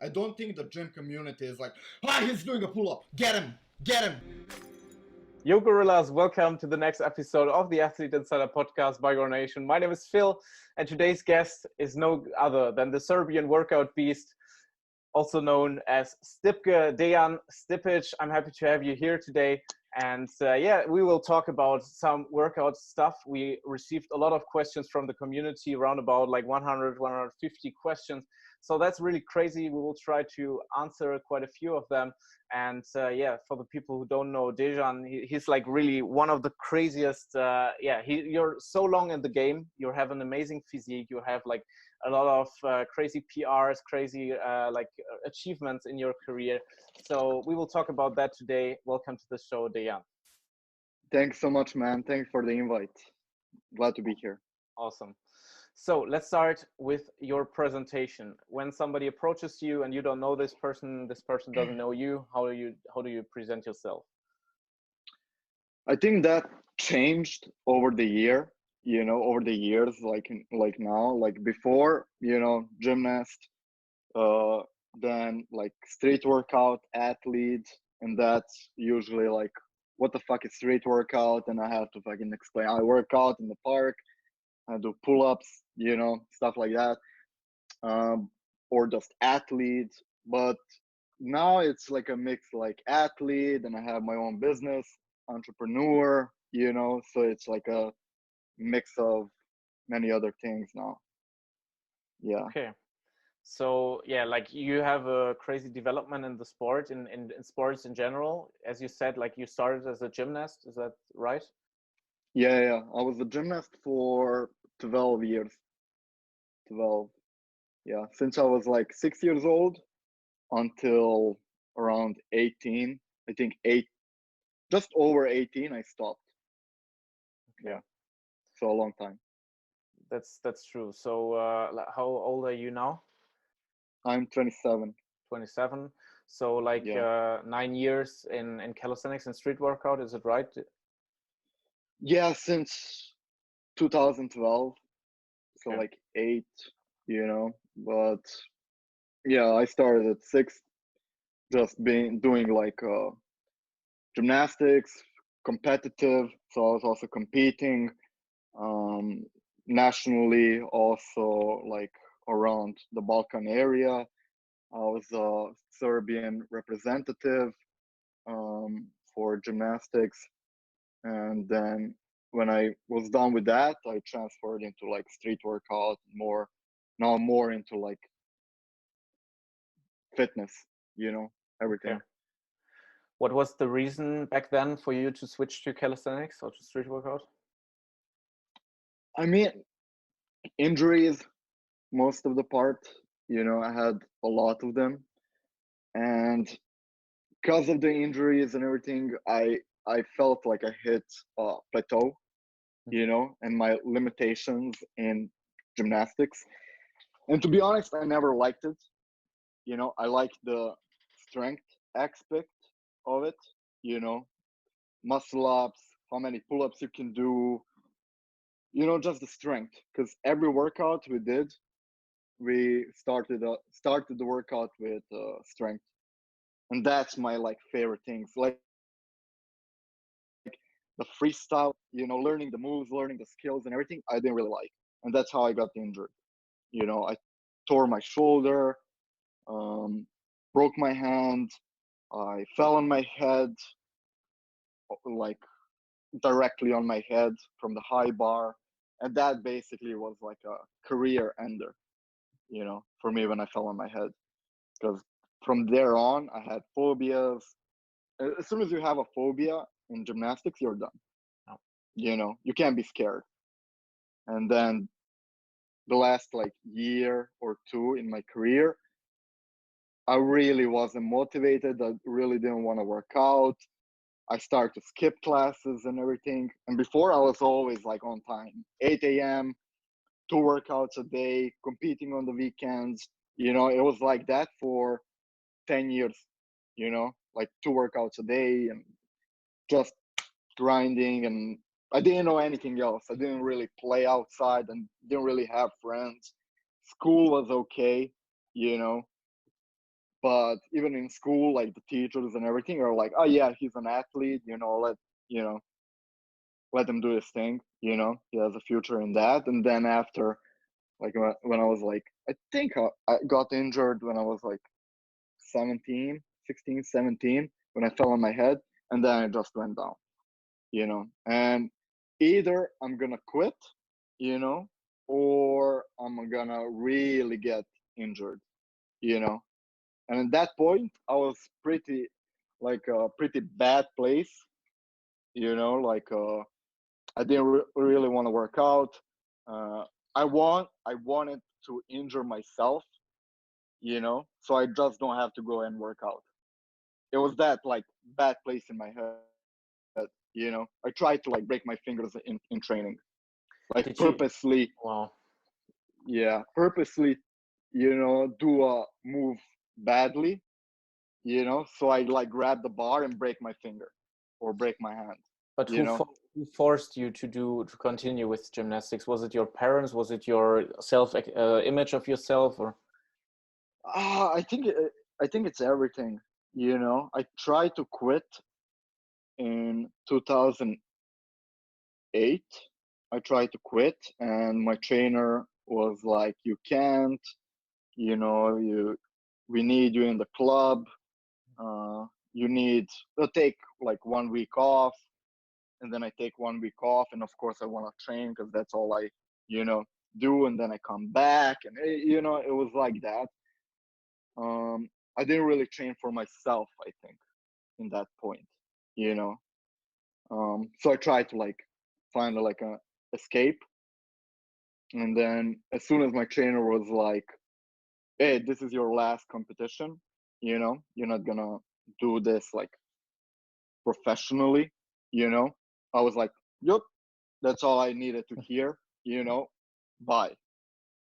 I don't think the gym community is like, ah, he's doing a pull-up, get him, get him. Yo, gorillas, welcome to the next episode of the Athlete Insider podcast by Your Nation. My name is Phil, and today's guest is no other than the Serbian workout beast, also known as STIPKE, DEJAN STIPIĆ. I'm happy to have you here today. And we will talk about some workout stuff. We received a lot of questions from the community, around about like 100, 150 questions. So that's really crazy. We will try to answer quite a few of them. And for the people who don't know DEJAN, he's like really one of the craziest. You're so long in the game. You have an amazing physique. You have like a lot of crazy PRs, crazy achievements in your career. So we will talk about that today. Welcome to the show, DEJAN. Thanks so much, man. Thanks for the invite. Glad to be here. Awesome. So let's start with your presentation. When somebody approaches you and you don't know this person doesn't know you, how do you present yourself? I think that changed over the years, like now, like before, gymnast, then like street workout athlete, and that's usually like, what the fuck is street workout? And I have to fucking explain. I work out in the park, I do pull-ups, stuff like that, or just athlete. But now it's like a mix, like athlete, and I have my own business, entrepreneur, so it's like a mix of many other things now. Yeah. Okay. So like you have a crazy development in the sport, in sports in general. As you said, like you started as a gymnast, is that right? Yeah. I was a gymnast for 12 years. 12. Yeah. Since I was like 6 years old until around 18. I think just over 18, I stopped. Okay. Yeah. So a long time. That's true. So how old are you now? I'm 27. 27. So like 9 years in calisthenics and street workout, is it right? Yeah, since 2012. So Okay. like 8, but yeah, I started at 6, just doing like gymnastics, competitive. So I was also competing nationally, also like around the Balkan area. I was a Serbian representative for gymnastics, and then when I was done with that, I transferred into like street workout, more into like fitness, everything. Okay. What was the reason back then for you to switch to calisthenics or to street workout? I mean, injuries, most of the part, I had a lot of them. And because of the injuries and everything, I felt like I hit a plateau, and my limitations in gymnastics. And to be honest, I never liked it. I like the strength aspect of it, muscle ups, how many pull-ups you can do, just the strength. Because every workout we did, we started the workout with strength, and that's my like favorite things, like the freestyle, learning the moves, learning the skills and everything. I didn't really like, and that's how I got injured. I tore my shoulder, broke my hand, I fell on my head, like directly on my head from the high bar, and that basically was like a career ender, for me when I fell on my head, because from there on I had phobias. As soon as you have a phobia in gymnastics, you're done. Oh. You can't be scared. And then the last like year or two in my career, I really wasn't motivated. I really didn't want to work out. I started to skip classes and everything. And before, I was always like on time, 8 a.m., 2 workouts a day, competing on the weekends. It was like that for 10 years, like 2 workouts a day and just grinding. And I didn't know anything else. I didn't really play outside and didn't really have friends. School was okay, But even in school, like the teachers and everything are like, oh yeah, he's an athlete, you know, you know, let him do his thing, you know, he has a future in that. And then after, like when I was like, I think I got injured when I was like 17, 16, 17, when I fell on my head, and then I just went down, you know. And either I'm gonna quit, you know, or I'm gonna really get injured, you know. And at that point, I was pretty, like a pretty bad place, you know, like I didn't really want to work out. I wanted to injure myself, you know, so I just don't have to go and work out. It was that like bad place in my head, you know. I tried to like break my fingers in training, like Did you? purposely, Wow. yeah, purposely, you know, do a move badly, you know, so I like grab the bar and break my finger or break my hand, But you know. who forced you to continue with gymnastics? Was it your parents? Was it your self image of yourself? Or I think I think it's everything, you know. I tried to quit in 2008. I tried to quit, and my trainer was like, "You can't, you know, we need you in the club. You need to take like 1 week off." And then I take 1 week off, and of course I want to train because that's all I, you know, do. And then I come back, and you know, it was like that. I didn't really train for myself, I think, in that point, you know. So I tried to like find like a escape, and then as soon as my trainer was like, "Hey, this is your last competition, you know, you're not gonna do this like professionally," you know, I was like, "Yep, that's all I needed to hear, you know, bye,"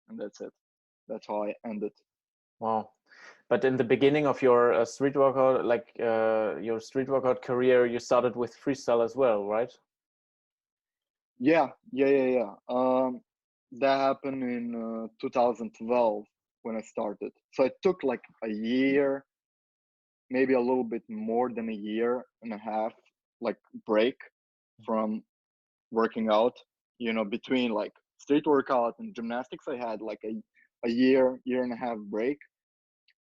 and that's it. That's how I ended. wow. But in the beginning of your street workout, like your street workout career, you started with freestyle as well, right? Yeah. That happened in 2012 when I started. So it took like a year, maybe a little bit more than a year and a half, like break from working out. You know, between like street workout and gymnastics, I had like a year and a half break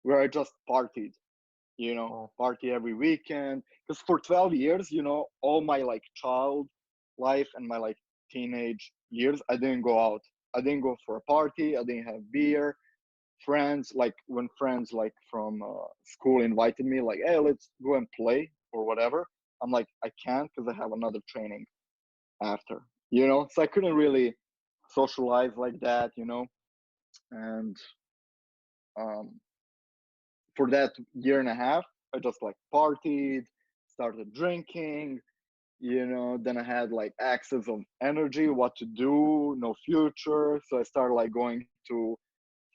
where I just partied. You know, Wow. party every weekend. Because for 12 years, you know, all my like child life and my like teenage years, I didn't go out. I didn't go for a party. I didn't have beer. Friends, like when friends like from school invited me, like, hey, let's go and play or whatever. I'm like, I can't because I have another training after, you know? So I couldn't really socialize like that, you know? And um, for that year and a half, I just like partied, started drinking, you know, then I had like access of energy, what to do, no future. So I started like going to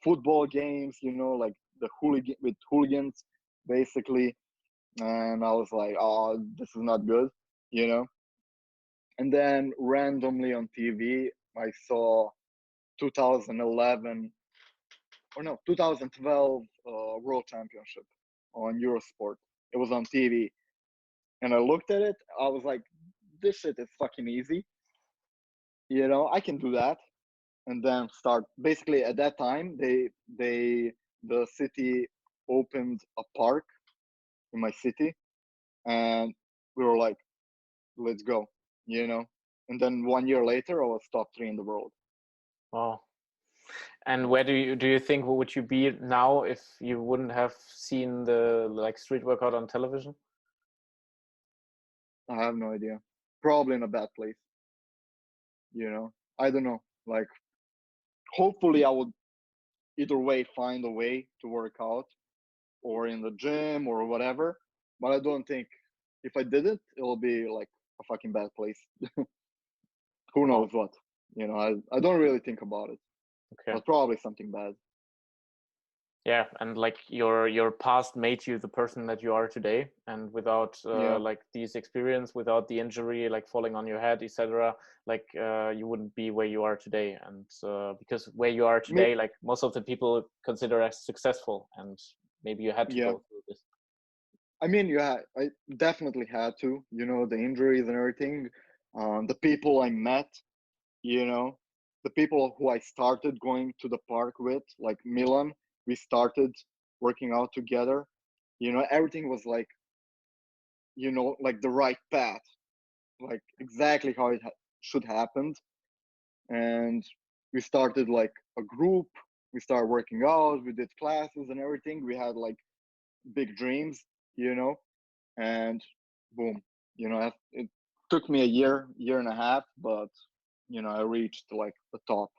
football games, you know, like the hooligan with hooligans basically. And I was like, oh, this is not good, you know. And then randomly on TV, I saw 2011 or no, 2012 World Championship on Eurosport. It was on TV, and I looked at it. I was like, this shit is fucking easy. You know, I can do that. And then start basically at that time they the city opened a park in my city, and we were like, let's go, you know. And then 1 year later, I was top 3 in the world. Wow. And Yeah, where do you think would you be now if you wouldn't have seen the like street workout on television? I have no idea. Probably in a bad place, you know. I don't know. Like, hopefully, I would either way find a way to work out or in the gym or whatever. But I don't think if I did it, it'll be like a fucking bad place. Who Wow. knows what? You know, I don't really think about it, Okay. but probably something bad. Yeah, and like your past made you the person that you are today, and without Yeah, like these experience, without the injury, like falling on your head, etc., like you wouldn't be where you are today. And because where you are me. today, like most of the people consider as successful, and maybe you had to Yeah. go through this. I mean, yeah, I definitely had to, the injuries and everything. The people I met, the people who I started going to the park with, like Milan, we started working out together. Everything was like, like the right path, like exactly how it should happen. And we started like a group. We started working out. We did classes and everything. We had like big dreams, you know, and boom, it took me a year and a half, but I reached like the top,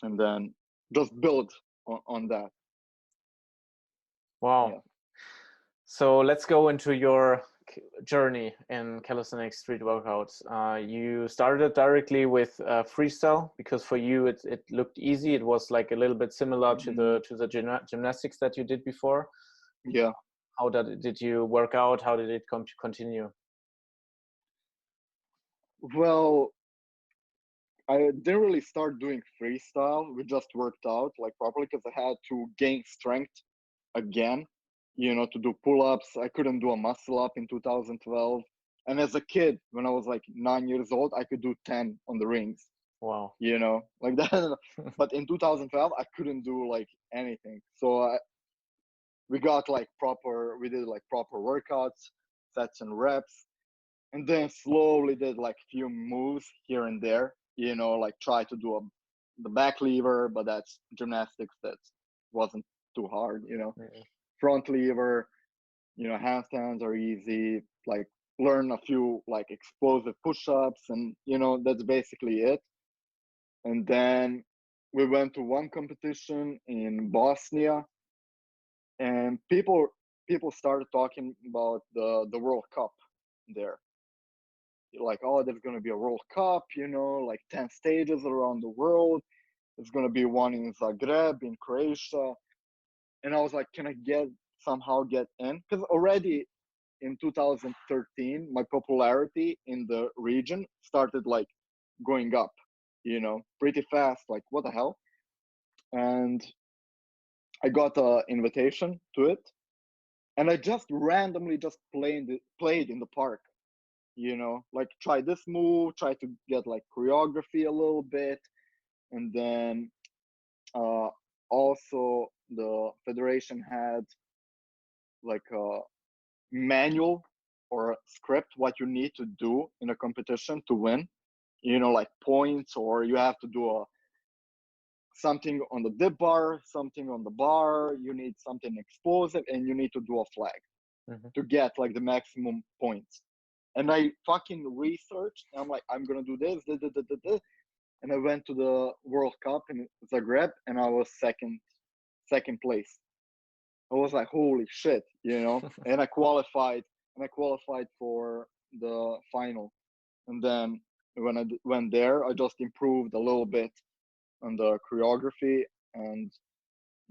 and then just build on that. Wow. Yeah. So let's go into your journey in calisthenics street workouts. You started directly with freestyle because for you it looked easy. It was like a little bit similar to the gymnastics that you did before. Yeah. How did you work out? How did it continue? Well, I didn't really start doing freestyle. We just worked out like properly because I had to gain strength again, to do pull-ups. I couldn't do a muscle up in 2012. And as a kid, when I was like 9 years old, I could do 10 on the rings, Wow. like that. But in 2012, I couldn't do like anything. So we did like proper workouts, sets and reps, and then slowly did like few moves here and there, like try to do the back lever, but that's gymnastics. That wasn't too hard, Yeah. front lever, handstands are easy, like learn a few like explosive push-ups, and that's basically it. And then we went to one competition in Bosnia, and people started talking about the World Cup there, like, oh, there's going to be a World Cup, like 10 stages around the world. There's going to be one in Zagreb in Croatia. And I was like, can I somehow get in? Because already in 2013, my popularity in the region started like going up, pretty fast. Like, what the hell? And I got an invitation to it. And I just randomly just played in the park, like try this move, try to get like choreography a little bit. And then also the federation had like a manual or a script what you need to do in a competition to win, like points, or you have to do something on the dip bar, something on the bar, you need something explosive, and you need to do a flag to get like the maximum points. And I fucking researched. And I'm like, I'm gonna do this. And I went to the World Cup in Zagreb, and I was second place. I was like, holy shit, And I qualified, for the final. And then when I went there, I just improved a little bit on the choreography and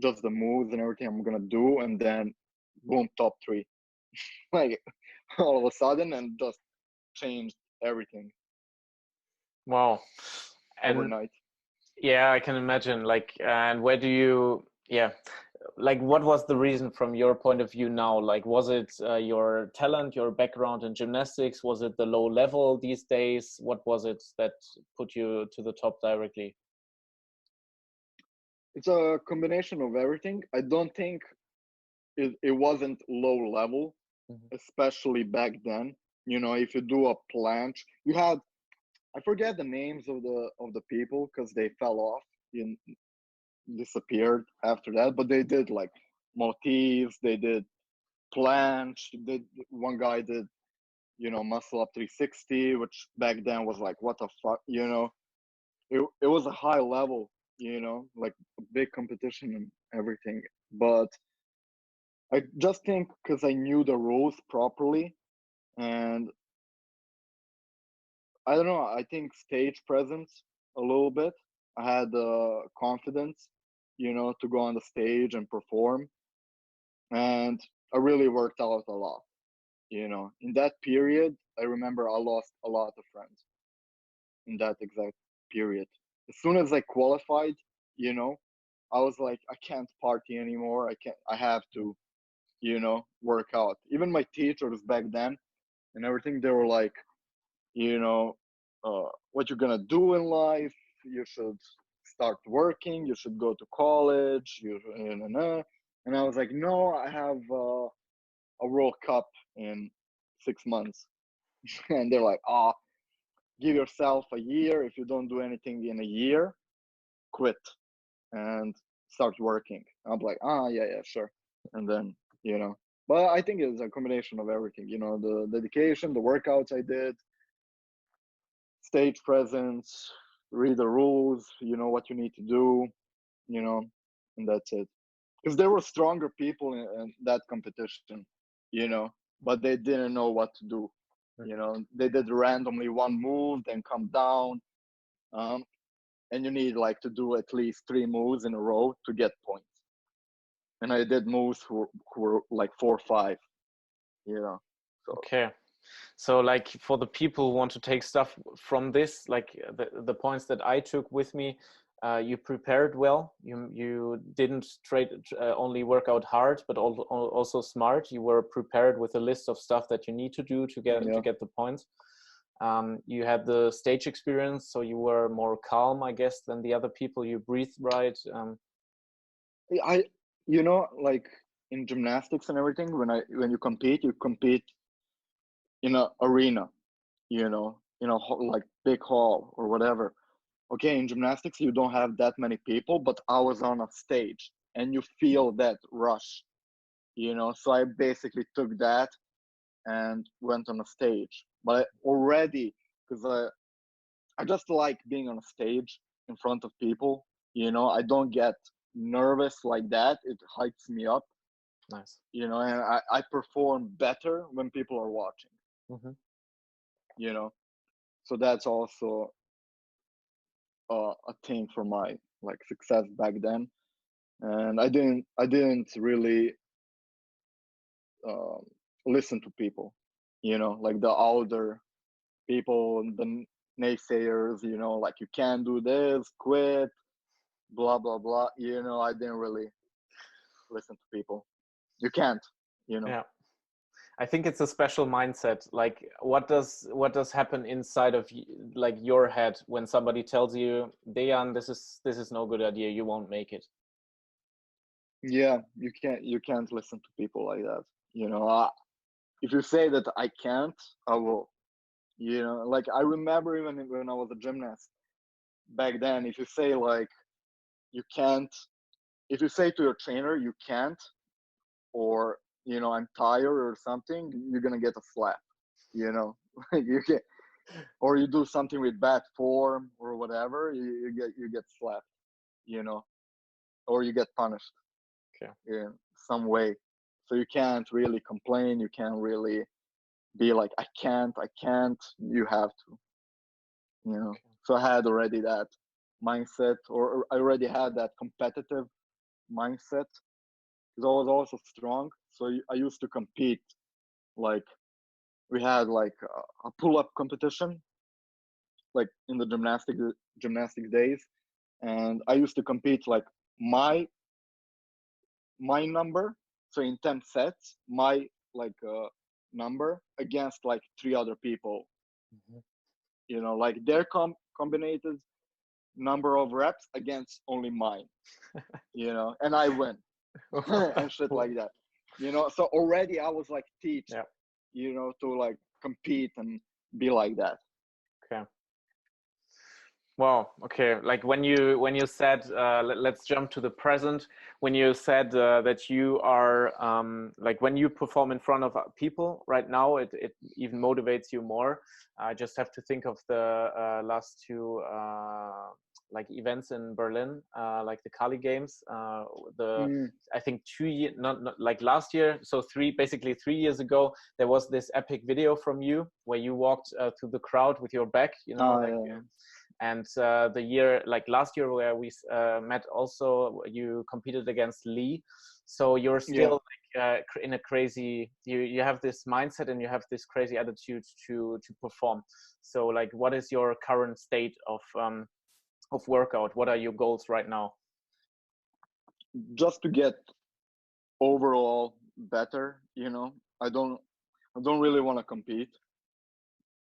just the moves and everything I'm gonna do. And then, boom, top 3. Like all of a sudden, and just changed everything. Wow. And overnight. yeah, I can imagine. Like, and where do you, like, what was the reason from your point of view now? Like, was it your talent, your background in gymnastics? Was it the low level these days? What was it that put you to the top directly? It's a combination of everything. I don't think it wasn't low level, especially back then. If you do a planche, I forget the names of the people because they fell off and disappeared after that. But they did like motifs, they did planche. One guy did muscle up 360, which back then was like, what the fuck, it was a high level, like a big competition and everything. But I just think because I knew the rules properly, and I don't know, I think stage presence a little bit. I had the confidence, to go on the stage and perform. And I really worked out a lot, In that period, I remember I lost a lot of friends in that exact period. As soon as I qualified, I was like, I can't party anymore. I have to, work out. Even my teachers back then and everything, they were like, what you're gonna do in life, you should start working, you should go to college, and I was like, no, I have a World Cup in 6 months. And they're like, give yourself a year. If you don't do anything in a year, quit and start working. I'm like, yeah, sure. And then, but I think it's a combination of everything, the dedication, the workouts I did, stage presence, read the rules, what you need to do, and that's it. Because there were stronger people in that competition, but they didn't know what to do. They did randomly one move, then come down. And you need like to do at least 3 moves in a row to get points. And I did moves who were like 4 or 5, So. Okay. So like for the people who want to take stuff from this, like the points that I took with me, you prepared well. You didn't only work out hard, but also smart. You were prepared with a list of stuff that you need to do to get the points. You had the stage experience, so you were more calm, I guess, than the other people. You breathed right. Like in gymnastics and everything, when you compete in an arena, like big hall or whatever. Okay, in gymnastics, you don't have that many people, but I was on a stage and you feel that rush, So I basically took that and went on a stage. But already, because I just like being on a stage in front of people, I don't get nervous like that. It hypes me up. Nice. And I perform better when people are watching. So that's also a thing for my like success back then. And I didn't really listen to people, like the older people, the naysayers, like you can't do this, quit, blah blah blah. I didn't really listen to people. You can't, Yeah. I think it's a special mindset. Like what does happen inside of like your head when somebody tells you, Dejan, this is no good idea, you won't make it? Yeah, you can't listen to people like that. If you say that I can't, I will. Like I remember even when I was a gymnast back then, if you say like you can't, if you say to your trainer you can't, or I'm tired or something, you're gonna get a slap. Like you can, or you do something with bad form or whatever, you get slapped. Or you get punished. Okay. In some way. So you can't really complain. You can't really be like, I can't. You have to. Okay. So I had already that mindset, or I already had that competitive mindset. Because I was also strong. So I used to compete. Like we had like a pull-up competition, like in the gymnastic days, and I used to compete like my number. So in 10 sets, my like number against like 3 other people. Like their combined number of reps against only mine. And I win. And shit like that. So already I was like teach, to like compete and be like that. Okay. Wow. Okay. Like when you said, let's jump to the present. When you said that you are like when you perform in front of people right now, it even motivates you more. I just have to think of the last 2 like events in Berlin, like the Cali games. I think 2 years, not like last year. So basically 3 years ago, there was this epic video from you where you walked through the crowd with your back. Yeah. And the year, like last year where we met also, you competed against Lee. So you're still like in a crazy, you have this mindset and you have this crazy attitude to perform. So like, what is your current state of workout? What are your goals right now? just to get overall better, you know. I don't really want to compete.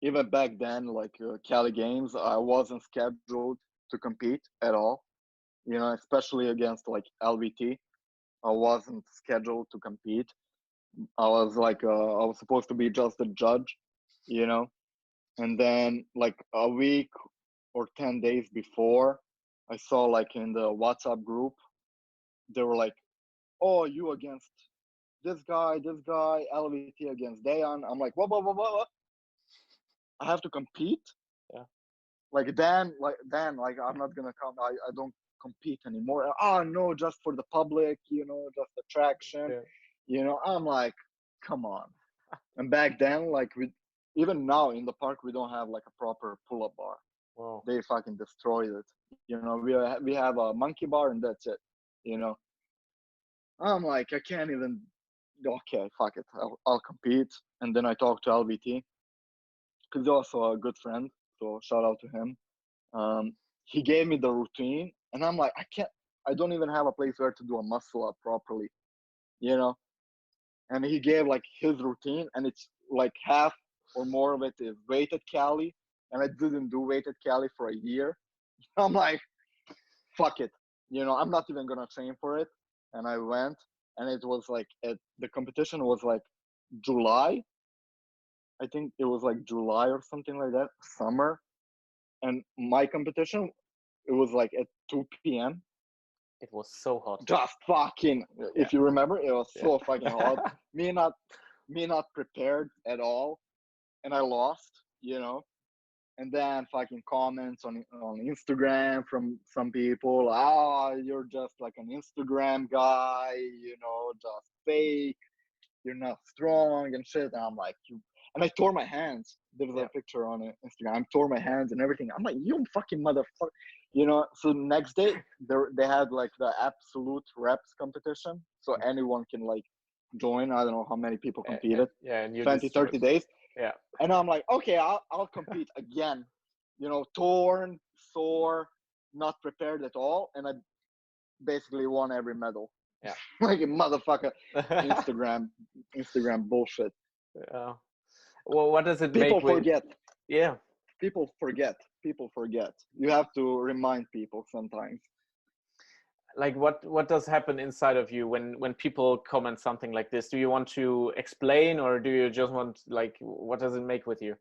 Even back then, like Cali Games, I wasn't scheduled to compete at all, you know, especially against like LVT. I wasn't scheduled to compete. I was like, I was supposed to be just a judge, you know. And then like a week or 10 days before, I saw like in the WhatsApp group, they were like, oh, you against this guy, LVT against DEJAN. I'm like, what? I have to compete? Yeah. Like then, like I'm not gonna come. I don't compete anymore. Oh no, just for the public, you know, just attraction. Yeah. You know, I'm like, come on. And back then, like even now in the park, we don't have like a proper pull-up bar. Wow. They fucking destroyed it. You know, we have a monkey bar and that's it. You know, I'm like, I can't even. Okay, fuck it. I'll compete. And then I talked to LVT because he's also a good friend. So shout out to him. He gave me the routine, and I'm like, I don't even have a place where to do a muscle up properly, you know. And he gave like his routine, and it's like half or more of it is weighted Cali, and I didn't do weighted Cali for a year. I'm like, fuck it, you know, I'm not even gonna train for it. And I went, and it was like the competition was like July. I think it was like July or something like that, summer. And my competition, it was like at 2 p.m. It was so hot. Just fucking, if you remember, it was so fucking hot. me not prepared at all, and I lost, you know. And then fucking comments on Instagram from some people, you're just like an Instagram guy, you know, just fake, you're not strong and shit. And I'm like, and I tore my hands. There was a picture on Instagram. I tore my hands and everything. I'm like, you fucking motherfucker, you know. So next day they had like the absolute reps competition, so anyone can like join. I don't know how many people competed. And you 20, 30 days. Yeah. And I'm like, okay, I'll compete again. You know, torn, sore, not prepared at all, and I basically won every medal. Yeah. Like a motherfucker. Instagram bullshit. Yeah. Well, what does it People make with? forget. Yeah. People forget. You have to remind people sometimes. Like what does happen inside of you when people comment something like this? Do you want to explain, or do you just want, like, what does it make with you?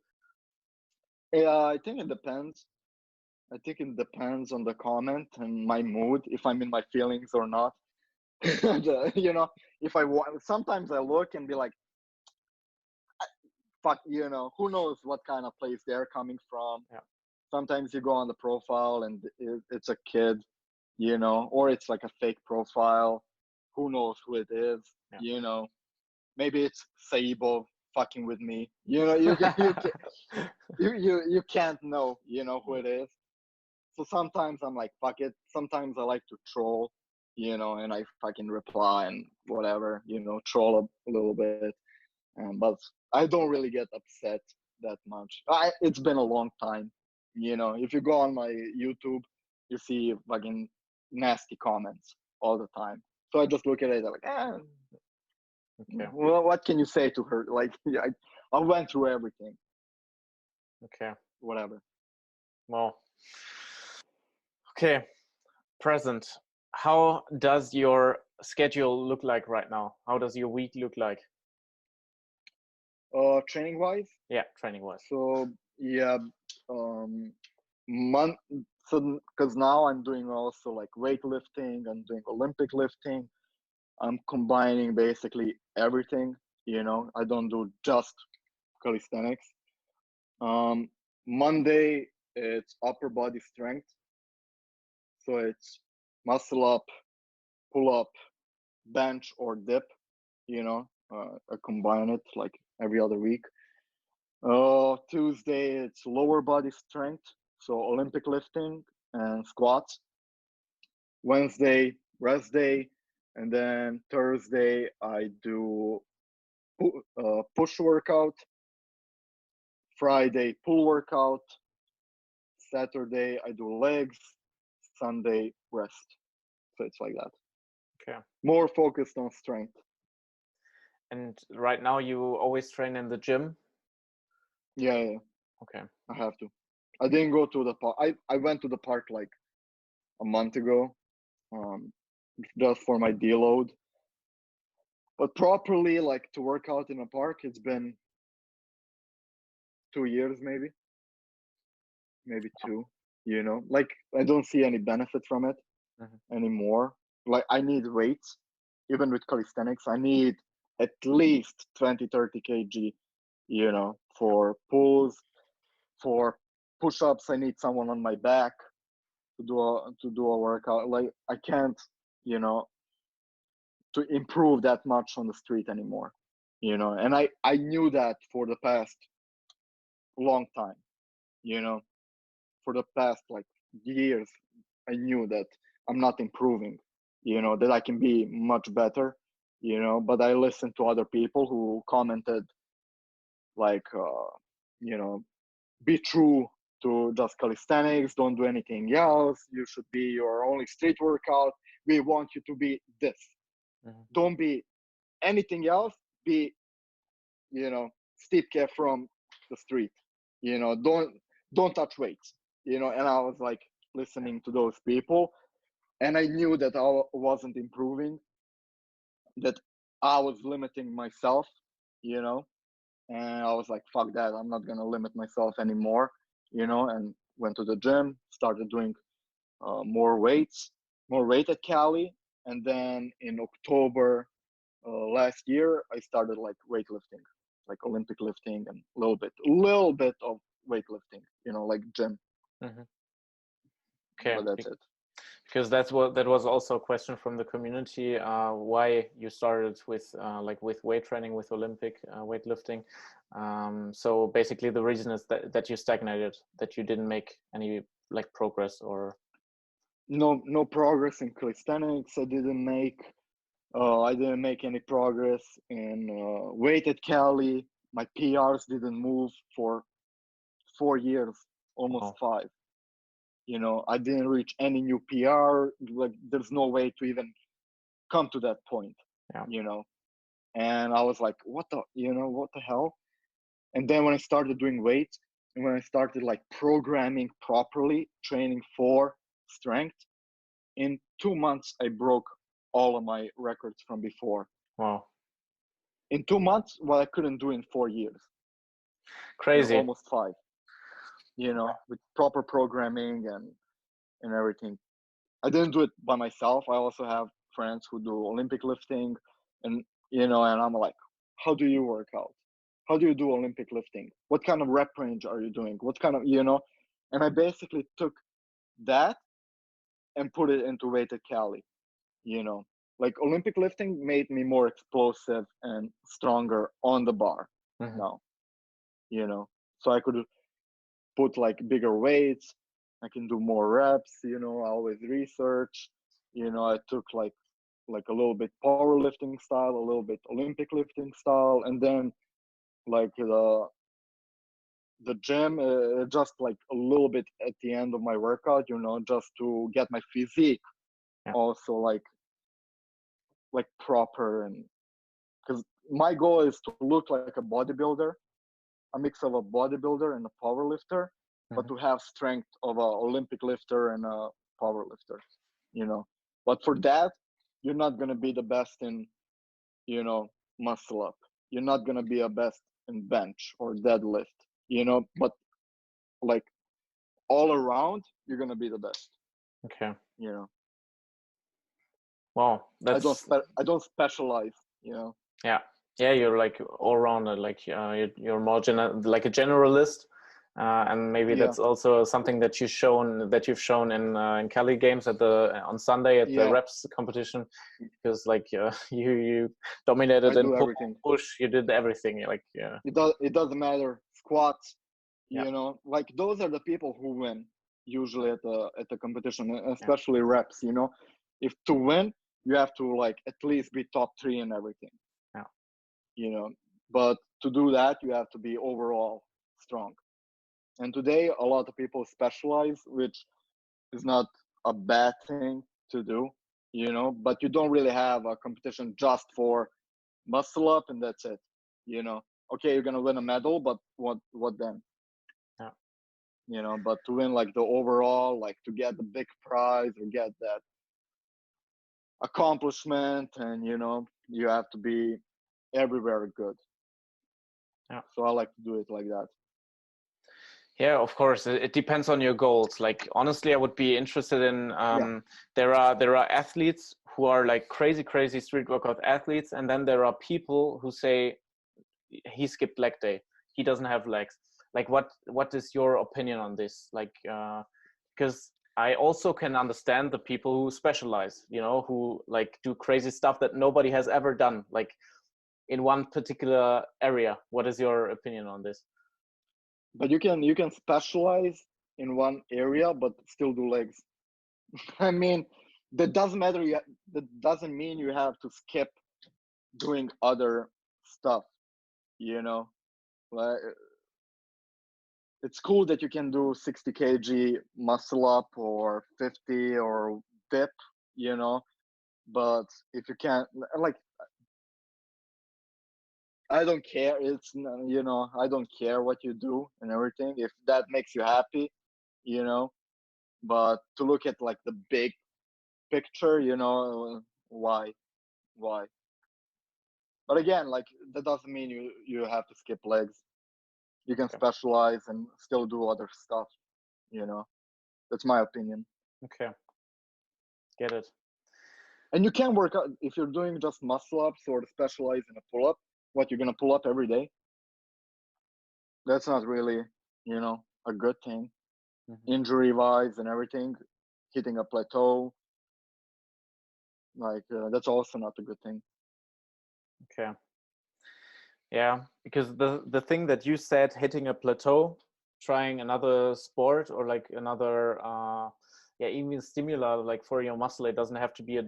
Yeah, I think it depends. I think it depends on the comment and my mood, if I'm in my feelings or not. You know, if I want, sometimes I look and be like, fuck, you know, who knows what kind of place they're coming from. Yeah. Sometimes you go on the profile and it's a kid, you know, or it's like a fake profile. Who knows who it is, you know. Maybe it's Saibo fucking with me. You know, you can't know, you know, who it is. So sometimes I'm like, fuck it. Sometimes I like to troll, you know, and I fucking reply and whatever, you know, troll a little bit. But I don't really get upset that much. It's been a long time, you know. If you go on my YouTube, you see fucking nasty comments all the time. So I just look at it like, Okay. Well, what can you say to her? Like, I went through everything. Okay. Whatever. Well. Okay. Present. How does your schedule look like right now? How does your week look like? Training wise? Yeah, training wise. So yeah, so because now I'm doing also like weightlifting, I'm doing Olympic lifting. I'm combining basically everything, you know. I don't do just calisthenics. Monday it's upper body strength. So it's muscle up, pull up, bench or dip, you know. I combine it like every other week. Tuesday it's lower body strength, so Olympic lifting and squats. Wednesday rest day, and then Thursday I do push workout. Friday pull workout. Saturday I do legs. Sunday rest. So it's like that. Okay. More focused on strength. And right now you always train in the gym? Yeah. Okay. I have to. I didn't go to the park. I went to the park like a month ago, just for my deload. But properly, like to work out in a park, it's been 2 years, maybe two. Like I don't see any benefit from it anymore. Like I need weights, even with calisthenics. I need at least 20-30 kg, for pulls, for push-ups. I need someone on my back to do a workout. Like I can't, to improve that much on the street anymore. And I knew that for the past long time. For the past like years, I knew that I'm not improving. That I can be much better. But I listened to other people who commented like, be true to just calisthenics, don't do anything else, you should be your only street workout, we want you to be this, don't be anything else, be Stipke from the street, don't touch weights, and I was like listening to those people, and I knew that I wasn't improving, that I was limiting myself, and I was like, fuck that, I'm not gonna limit myself anymore, and went to the gym, started doing more weight at Cali, and then in October last year, I started like weightlifting, like Olympic lifting, and a little bit of weightlifting, like gym. Okay. But that's it. Because that was also a question from the community, why you started with with weight training, with Olympic weightlifting. So basically the reason is that you stagnated, that you didn't make any like progress, or no progress in calisthenics. I didn't make any progress in weight at Cali. My PRs didn't move for 4 years, almost 5. I didn't reach any new PR. Like there's no way to even come to that point. And I was like, what the hell? And then when I started doing weights, and when I started like programming properly, training for strength, in 2 months I broke all of my records from before. Wow. In 2 months, what I couldn't do in 4 years. Crazy. Almost 5. With proper programming and everything. I didn't do it by myself. I also have friends who do Olympic lifting, and and I'm like, how do you work out? How do you do Olympic lifting? What kind of rep range are you doing? What kind of, and I basically took that and put it into weight at Cali, like Olympic lifting made me more explosive and stronger on the bar now, so I could put like bigger weights. I can do more reps, I always research, I took like a little bit powerlifting style, a little bit Olympic lifting style, and then like the gym, just like a little bit at the end of my workout, just to get my physique also like proper, and because my goal is to look like a bodybuilder, a mix of a bodybuilder and a power lifter, but to have strength of a Olympic lifter and a power lifter, But for that, you're not gonna be the best in, muscle up. You're not gonna be a best in bench or deadlift, But like all around, you're gonna be the best. Okay. Wow, that's. I don't specialize, Yeah, you're like all rounder, like you're more like a generalist, and maybe that's also something that you've shown in Cali games on Sunday at the reps competition, because like you dominated in push, you did everything, like It doesn't matter, squats, like those are the people who win usually at the competition, especially reps. If to win, you have to like at least be top 3 in everything. But to do that, you have to be overall strong. And today, a lot of people specialize, which is not a bad thing to do. you know, but you don't really have a competition just for muscle up and that's it, you know. Okay, you're gonna win a medal, but what then? Yeah. You know, but to win like the overall, like to get the big prize or get that accomplishment, and you know, you have to be everywhere good. Yeah. So I like to do it like that. Yeah, of course. It depends on your goals. Like honestly, I would be interested in there are athletes who are like crazy street workout athletes, and then there are people who say he skipped leg day. He doesn't have legs. Like what is your opinion on this? Like because I also can understand the people who specialize, you know, who like do crazy stuff that nobody has ever done, like in one particular area. What is your opinion on this? But you can specialize in one area but still do legs. I mean, that doesn't matter. That doesn't mean you have to skip doing other stuff, you know. Like, it's cool that you can do 60 kg muscle up or 50 or dip, you know, but if you can't, like, I don't care. It's, you know, I don't care what you do and everything. If that makes you happy, you know, but to look at like the big picture, you know, why? But again, like that doesn't mean you have to skip legs. You can Okay. specialize and still do other stuff, you know. That's my opinion. Okay, get it. And you can work out if you're doing just muscle ups or specialize in a pull up. What, you're gonna pull up every day? That's not really, you know, a good thing. Injury wise and everything, hitting a plateau, like that's also not a good thing. Okay. Yeah, because the thing that you said, hitting a plateau, trying another sport or like another even stimuli like for your muscle, it doesn't have to be a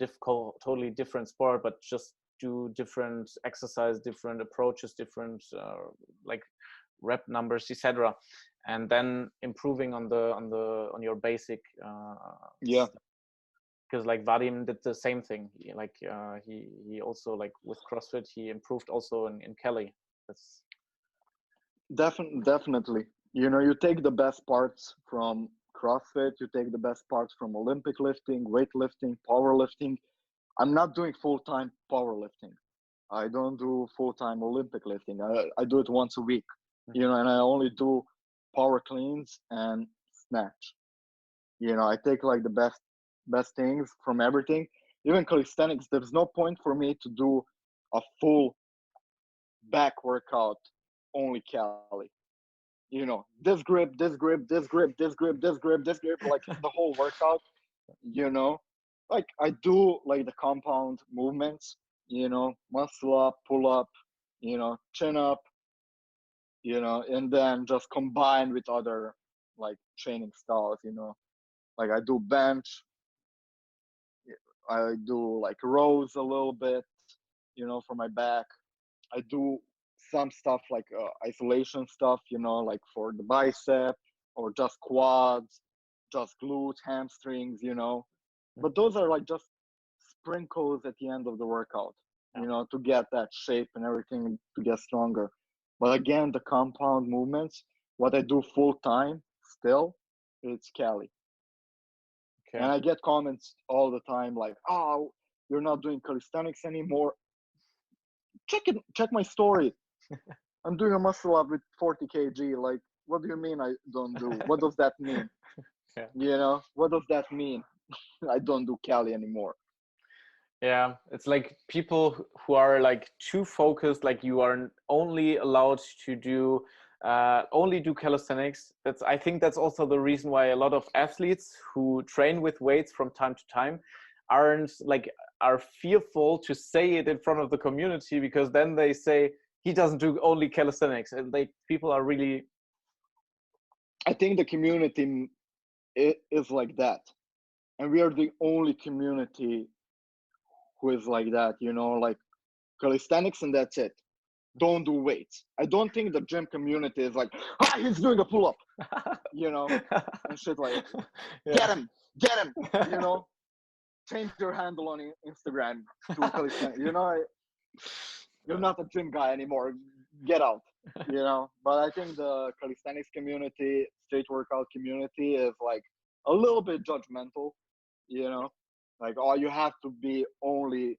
totally different sport, but just do different exercise, different approaches, different like rep numbers, etc., and then improving on your basic Yeah, because like Vadim did the same thing. He also, like with CrossFit, he improved also in Cali. That's definitely. You know, you take the best parts from CrossFit, you take the best parts from Olympic lifting, weightlifting, powerlifting. I'm not doing full-time powerlifting. I don't do full-time Olympic lifting. I do it once a week, you know, and I only do power cleans and snatch. You know, I take like the best things from everything. Even calisthenics, there's no point for me to do a full back workout only Cali. You know, this grip, this grip, this grip, this grip, this grip, this grip, like the whole workout, you know. Like I do like the compound movements, you know, muscle up, pull up, you know, chin up, you know, and then just combine with other like training styles, you know. Like I do bench, I do like rows a little bit, you know, for my back. I do some stuff like isolation stuff, you know, like for the bicep or just quads, just glutes, hamstrings, you know. But those are like just sprinkles at the end of the workout, you know, to get that shape and everything to get stronger. But again, the compound movements, what I do full time still, it's Cali. okay. And I get comments all the time like, oh, you're not doing calisthenics anymore. Check my story. I'm doing a muscle up with 40 kg. Like, what do you mean I don't do? What does that mean? Yeah. You know, what does that mean? I don't do Cali anymore. Yeah, it's like people who are like too focused, like you are only allowed to do only do calisthenics. I think that's also the reason why a lot of athletes who train with weights from time to time are fearful to say it in front of the community, because then they say he doesn't do only calisthenics, and people are really, I think the community is like that, and we are the only community who is like that, you know, like calisthenics and that's it. Don't do weights. I don't think the gym community is like, ah, he's doing a pull-up, you know, and shit like, get him, you know. change your handle on Instagram to calisthenics. You know, you're not a gym guy anymore. Get out. You know, but I think the calisthenics community, street workout community is like a little bit judgmental. You know, like, oh, you have to be only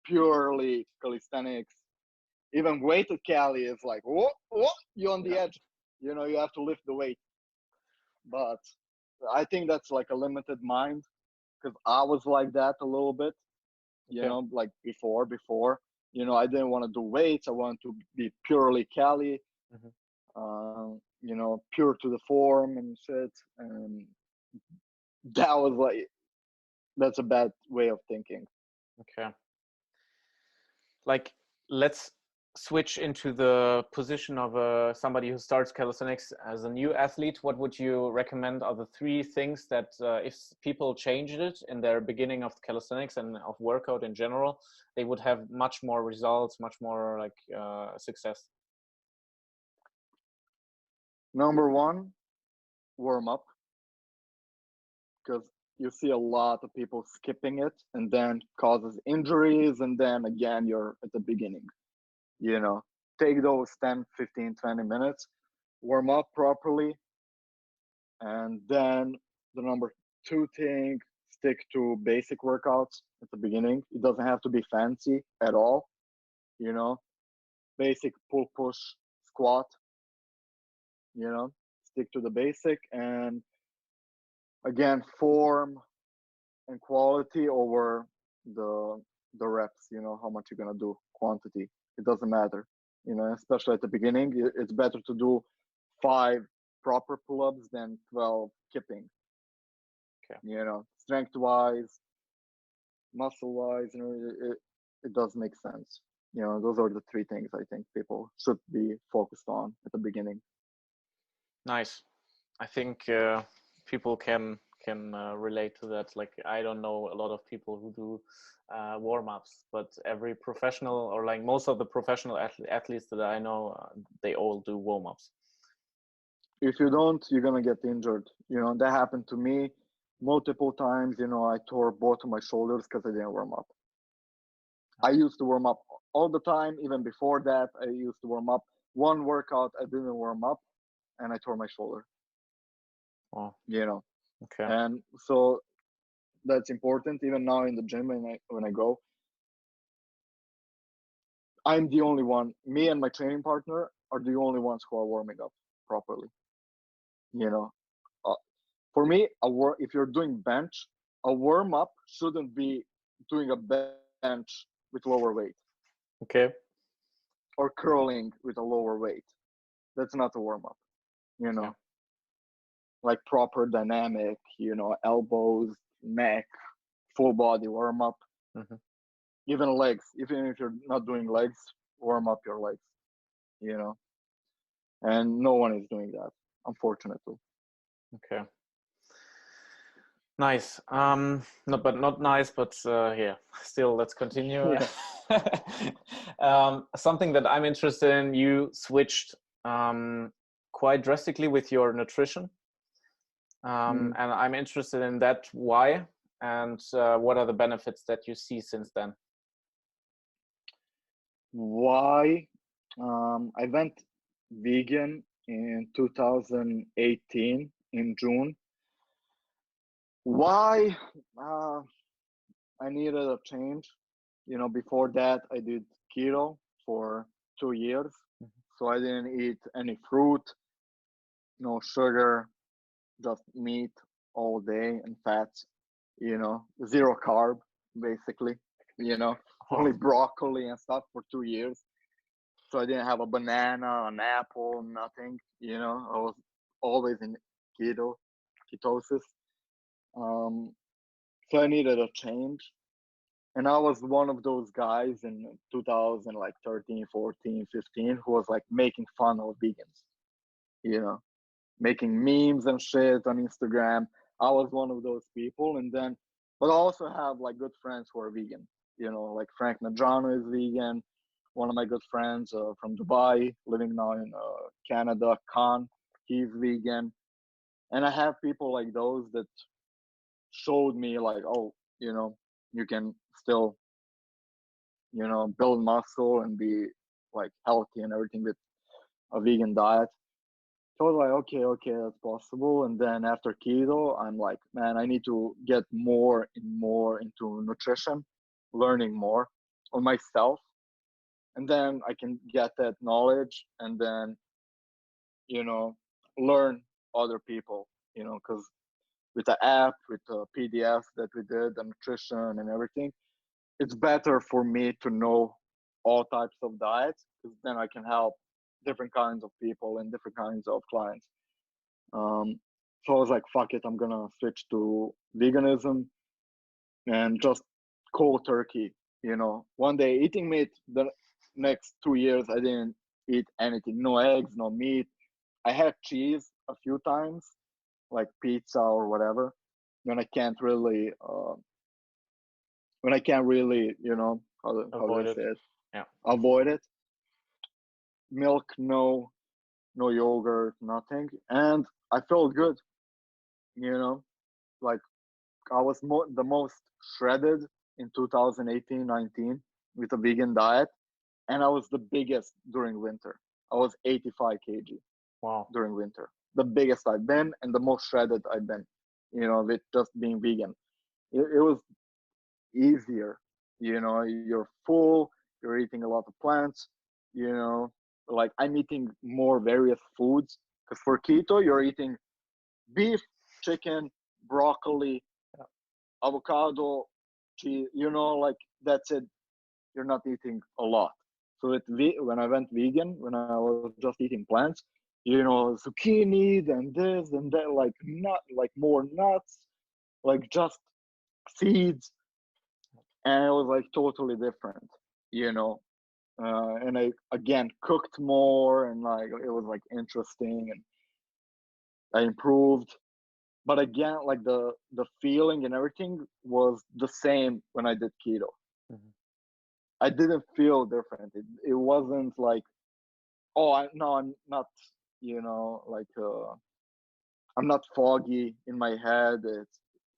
purely calisthenics. Even weighted Cali is like, what? You're on the edge. You know, you have to lift the weight. But I think that's like a limited mind, because I was like that a little bit, you know, like before, you know, I didn't want to do weights. I wanted to be purely Cali, you know, pure to the form and shit. And that was like, that's a bad way of thinking. Okay. Like, let's switch into the position of somebody who starts calisthenics as a new athlete. What would you recommend are the 3 things that if people changed it in their beginning of calisthenics and of workout in general, they would have much more results, much more like success? Number 1, warm up, because you see a lot of people skipping it and then causes injuries, and then again you're at the beginning. You know, take those 10, 15, 20 minutes, warm up properly, and then the number 2 thing, stick to basic workouts at the beginning. It doesn't have to be fancy at all. You know, basic pull, push, squat. You know, stick to the basic, and again, form and quality over the reps. You know, how much you're gonna do, quantity. It doesn't matter. You know, especially at the beginning, it's better to do 5 proper pull-ups than 12 kipping. Okay. You know, strength-wise, muscle-wise, you know, it does make sense. You know, those are the 3 things I think people should be focused on at the beginning. Nice. I think people can relate to that. Like, I don't know a lot of people who do warm-ups, but every professional, or like most of the professional athletes that I know, they all do warm-ups. If you don't, you're gonna get injured. You know, that happened to me multiple times. You know, I tore both of my shoulders because I didn't warm up. I used to warm up all the time. Even before that, I used to warm up. One workout, I didn't warm up, and I tore my shoulder. Oh, you know, okay. and so that's important. Even now in the gym, when I go, I'm the only one. Me and my training partner are the only ones who are warming up properly. You know, for me, if you're doing bench, a warm up shouldn't be doing a bench with lower weight. Okay. Or curling with a lower weight. That's not a warm up. You know, like proper dynamic. You know, elbows, neck, full body warm up. Even legs. Even if you're not doing legs, warm up your legs. You know, and no one is doing that, unfortunately. Okay. Nice. No, but not nice, but yeah, still, let's continue. Something that I'm interested in, you switched quite drastically with your nutrition. And I'm interested in that. Why? And what are the benefits that you see since then? Why? I went vegan in 2018 in June. Why? I needed a change. You know, before that, I did keto for 2 years. So I didn't eat any fruit, no sugar, just meat all day and fats, you know, 0 carb, basically, you know, only broccoli and stuff for 2 years. So I didn't have a banana, an apple, nothing, you know, I was always in ketosis. So I needed a change. And I was one of those guys in 2013, 14, 15 who was like making fun of vegans, you know, making memes and shit on Instagram. I was one of those people. And then, but I also have like good friends who are vegan, you know, like Frank Najano is vegan. One of my good friends from Dubai, living now in Canada, Khan, he's vegan. And I have people like those that showed me like, oh, you know, you can still, you know, build muscle and be like healthy and everything with a vegan diet. So I was like, okay, that's possible. And then after keto, I'm like, man, I need to get more and more into nutrition, learning more on myself. And then I can get that knowledge and then, you know, learn other people, you know, because with the app, with the PDF that we did, the nutrition and everything, it's better for me to know all types of diets because then I can help different kinds of people and different kinds of clients. So I was like, fuck it, I'm gonna switch to veganism and just cold turkey. You know, one day eating meat, the next 2 years I didn't eat anything, no eggs, no meat. I had cheese a few times, like pizza or whatever, when I can't really, you know, how do I say it? Yeah. Avoid it. Milk, no yogurt, nothing, and I felt good. You know, like I was the most shredded in 2018-19 with a vegan diet, and I was the biggest during winter. I was 85 kg. Wow. During winter, the biggest I've been and the most shredded I've been. You know, with just being vegan, it was easier. You know, you're full, you're eating a lot of plants. You know, like I'm eating more various foods because for keto you're eating beef, chicken, broccoli, avocado, cheese, you know, like that's it. You're not eating a lot. So when I went vegan, when I was just eating plants, you know, zucchini, then this and that, like like more nuts, like just seeds, and it was like totally different, you know. And I again cooked more, and like it was like interesting, and I improved. But again, like the feeling and everything was the same when I did keto. Mm-hmm. I didn't feel different. It wasn't like, oh, no, I'm not, you know, like I'm not foggy in my head.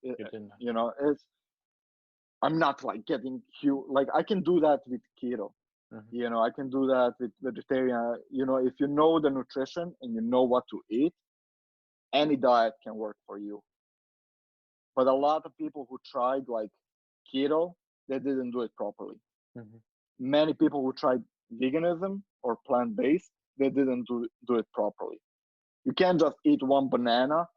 You know, I'm not like getting huge. Like I can do that with keto. Mm-hmm. You know, I can do that with vegetarian. You know, if you know the nutrition and you know what to eat, any diet can work for you. But a lot of people who tried like keto, they didn't do it properly. Mm-hmm. Many people who tried veganism or plant-based, they didn't do it properly. You can't just eat one banana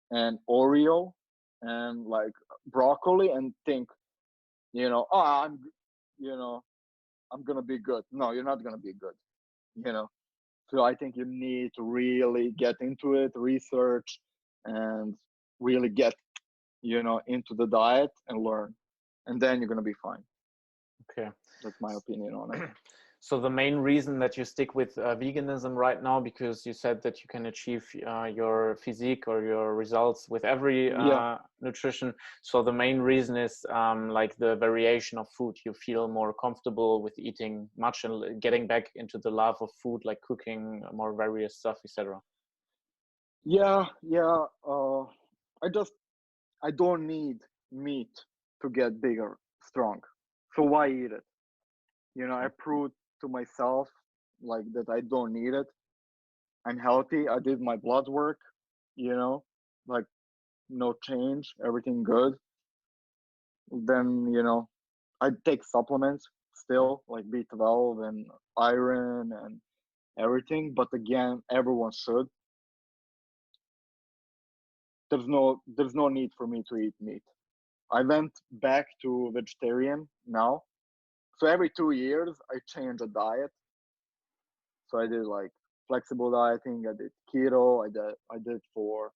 and Oreo and like broccoli and think, you know, oh, you know, I'm gonna be good. No, you're not gonna be good. You know, so I think you need to really get into it, research, and really get, you know, into the diet and learn, and then you're gonna be fine. Okay, that's my opinion on it. So the main reason that you stick with veganism right now, because you said that you can achieve your physique or your results with every nutrition. So the main reason is like the variation of food. You feel more comfortable with eating much and getting back into the love of food, like cooking more various stuff, etc. Yeah. I don't need meat to get bigger, strong. So why eat it? You know, I proved to myself like that I don't need it. I'm healthy. I did my blood work, you know, like no change, everything good. Then, you know, I take supplements still, like B12 and iron and everything. But again, everyone should. There's no need for me to eat meat. I went back to vegetarian now. So every 2 years I change a diet. So I did like flexible dieting, I did keto, I did for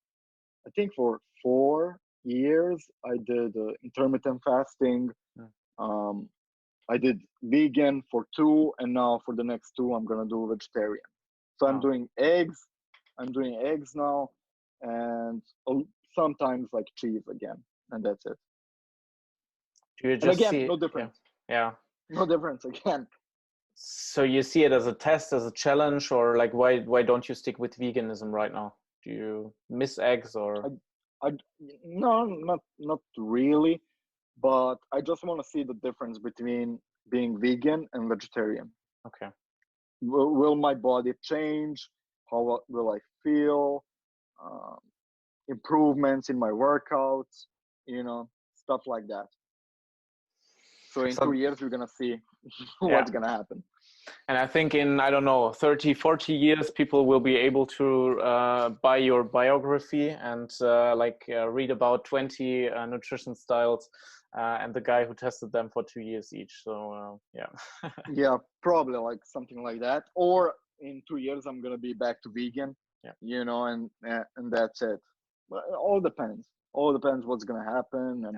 I think for 4 years I did intermittent fasting. Um, I did vegan for 2, and now for the next 2 I'm gonna do vegetarian. So I'm doing eggs. I'm doing eggs now, and sometimes like cheese again, and that's it. Do you And just again, see no difference. Yeah. No difference again. So you see it as a test, as a challenge, or like why don't you stick with veganism right now? Do you miss eggs or? No, not really. but I just want to see the difference between being vegan and vegetarian. Okay. Will my body change? How will I feel? Um, Improvements in my workouts, stuff like that. So in 2 years, we're going to see what's going to happen. And I think in, I don't know, 30, 40 years, people will be able to buy your biography and read about 20 nutrition styles and the guy who tested them for 2 years each. So, yeah. Yeah, probably like something like that. Or in 2 years, I'm going to be back to vegan, and that's it. But it all depends. All depends what's going to happen. And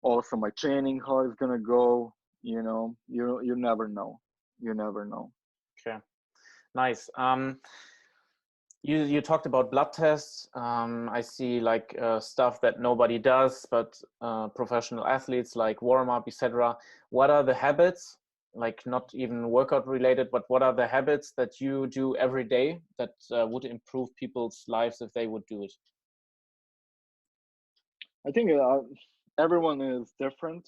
also my training, how it's going to go. You never know. You never know. Okay, nice. You talked about blood tests. I see like stuff that nobody does, but professional athletes like warm up, etc. What are the habits, like not even workout related, but what are the habits that you do every day that would improve people's lives if they would do it? I think everyone is different,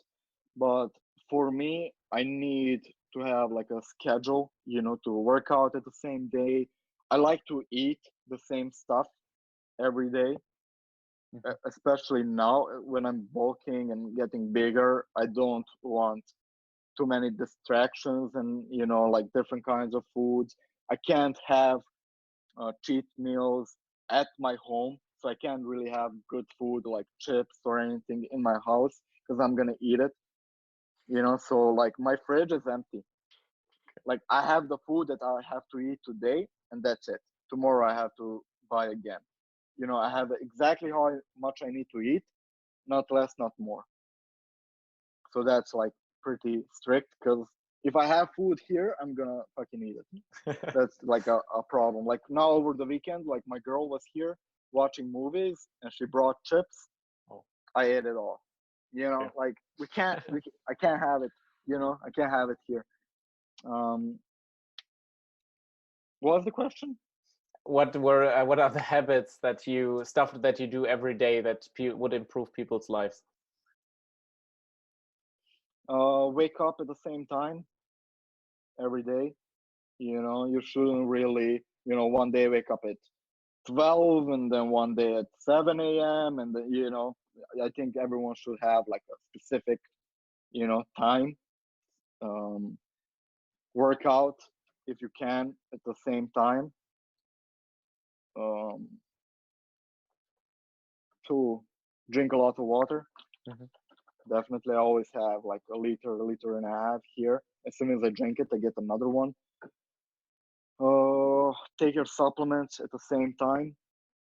but for me, I need to have like a schedule, to work out at the same day. I like to eat the same stuff every day, especially now when I'm bulking and getting bigger. I don't want too many distractions and, like different kinds of foods. I can't have cheat meals at my home. So I can't really have good food like chips or anything in my house because I'm going to eat it. So like my fridge is empty. Like I have the food that I have to eat today and that's it. Tomorrow I have to buy again. I have exactly how much I need to eat, not less, not more. So that's like pretty strict because if I have food here, I'm gonna fucking eat it. That's like a problem. Like now over the weekend, like my girl was here watching movies and she brought chips. I ate it all. Like I can't have it. I can't have it here. What was the question? What are the habits that you do every day that would improve people's lives? Wake up at the same time every day. You shouldn't really, one day wake up at 12 and then one day at 7 a.m. and then, I think everyone should have like a specific, time. Work out if you can at the same time. To drink a lot of water. Definitely, I always have like a liter and a half here. As soon as I drink it, I get another one. Take your supplements at the same time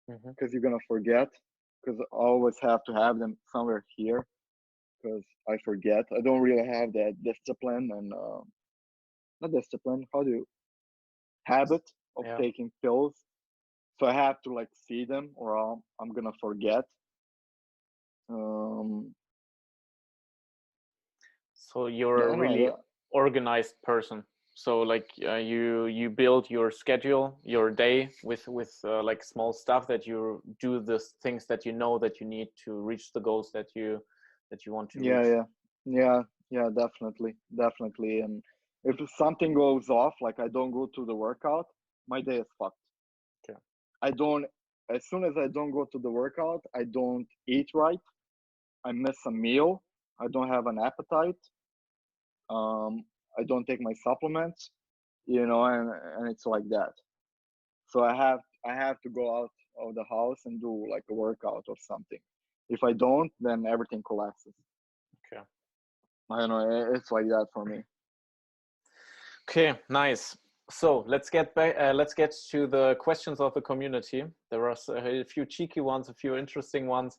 because you're gonna forget. Because I always have to have them somewhere here because I forget. I don't really have that discipline and not discipline. How do you habit of taking pills? So I have to like see them, or I'm gonna forget. So you're a really organized person. So like you build your schedule, your day with like small stuff that you do, the things that you know that you need to reach the goals that you want to reach. Yeah, definitely. And if something goes off, like I don't go to the workout, my day is fucked. Okay. As soon as I don't go to the workout, I don't eat right. I miss a meal. I don't have an appetite. I don't take my supplements, and it's like that. So I have to go out of the house and do like a workout or something. If I don't, then everything collapses. Okay. I don't know. It's like that for me. Okay, nice. So let's get back. Let's get to the questions of the community. There are a few cheeky ones, a few interesting ones.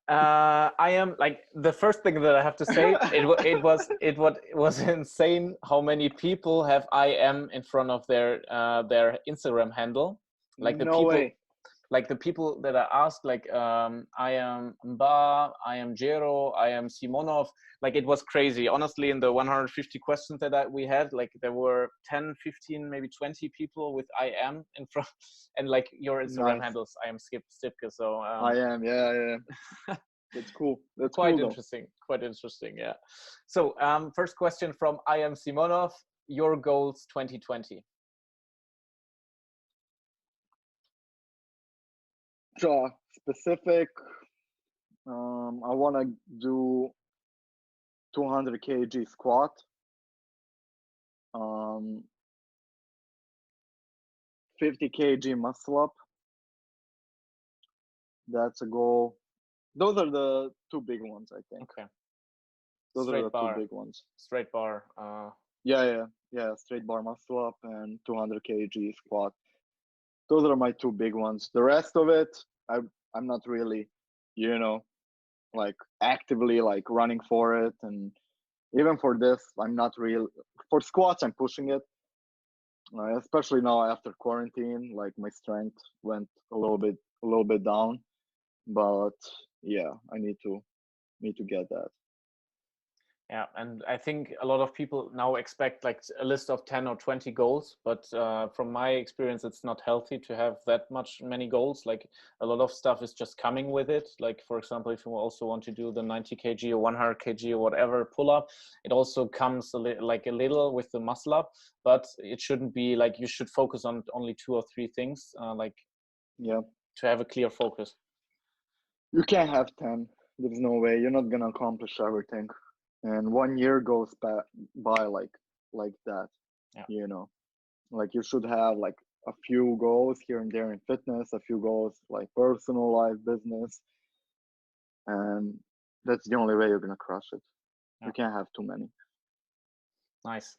I am like, the first thing that I have to say, it was insane how many people have I am in front of their Instagram handle. Like the people that I asked, like I am Mba, I am Jero, I am Simonov. Like it was crazy. Honestly, in the 150 questions that we had, like there were 10, 15, maybe 20 people with I am in front, and like your Instagram handles, I am STIPIĆ. So I am, yeah. That's cool. That's Quite cool though. interesting. Quite interesting. Yeah. So, first question from I am Simonov. Your goals 2020. So specific. I want to do 200 kg squat. 50 kg muscle up. That's a goal. Those are the two big ones, I think. Okay. Those Straight are the bar. two big ones. Straight bar. Yeah. Straight bar muscle up and 200 kg squat. Those are my two big ones. The rest of it, I'm not really, like actively like running for it, and even for this, I'm not real. For squats, I'm pushing it, especially now after quarantine. Like my strength went a little bit down, but yeah, I need to get that. Yeah, and I think a lot of people now expect like a list of 10 or 20 goals, but from my experience, it's not healthy to have that many goals. Like a lot of stuff is just coming with it. Like, for example, if you also want to do the 90 kg or 100 kg or whatever pull up, it also comes like a little with the muscle up, but it shouldn't be like you should focus on only 2 or 3 things, Yeah, to have a clear focus. you can't have 10. There's no way. You're not gonna accomplish everything, and 1 year goes by like that. Yeah. Like you should have like a few goals here and there in fitness, a few goals like personal life, business, and that's the only way you're gonna crush it. Yeah. You can't have too many. Nice.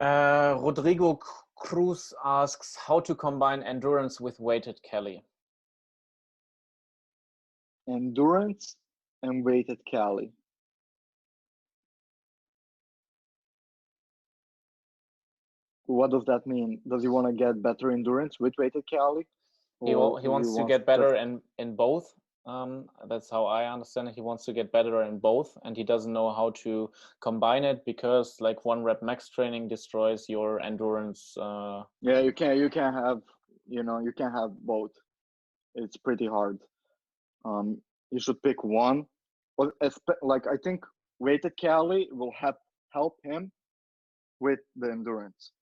Rodrigo Cruz asks how to combine endurance with weighted Cali. Endurance and weighted Cali. What does that mean? Does he want to get better endurance with weighted Cali? He wants to get better in both. That's how I understand it. He wants to get better in both, and he doesn't know how to combine it because like 1 rep max training destroys your endurance. Yeah, you can't have you can't have both. It's pretty hard. You should pick one. But like I think weighted Cali will help him with the endurance.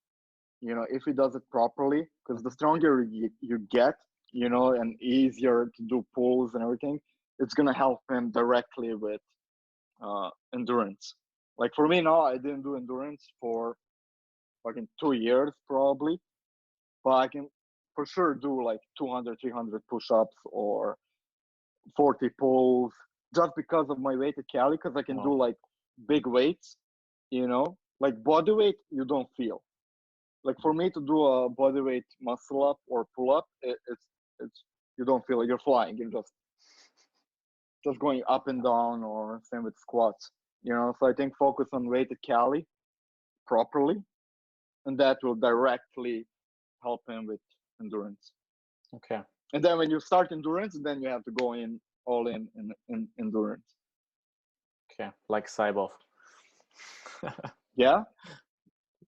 If he does it properly, because the stronger you get, and easier to do pulls and everything, it's gonna help him directly with endurance. Like for me now, I didn't do endurance for fucking 2 years probably, but I can for sure do like 200, 300 push-ups or 40 pulls just because of my weighted Cali, because I can do like big weights, like body weight you don't feel. Like for me to do a body weight muscle up or pull up, it's you don't feel it. You're flying. You're just going up and down, or same with squats. So I think focus on weighted Cali properly, and that will directly help him with endurance. Okay. And then when you start endurance, then you have to go all in endurance. Okay, like Cyborg. Yeah.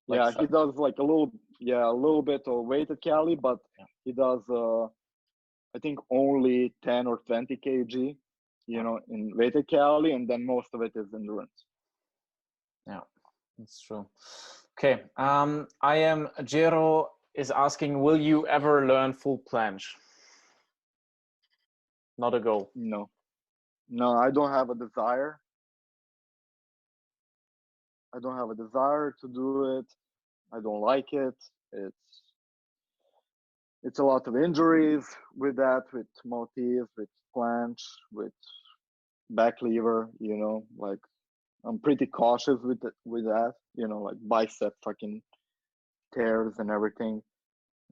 Like yeah, he does like a little bit of weighted Cali, but he does I think only 10 or 20 kg, in weighted Cali, and then most of it is endurance. Yeah, that's true. Okay, I am Jero is asking, will you ever learn full planche? Not a goal. No, I don't have a desire. I don't have a desire to do it. I don't like it. It's a lot of injuries with that, with motif, with planche, with back lever. Like I'm pretty cautious with that. Like bicep fucking tears and everything.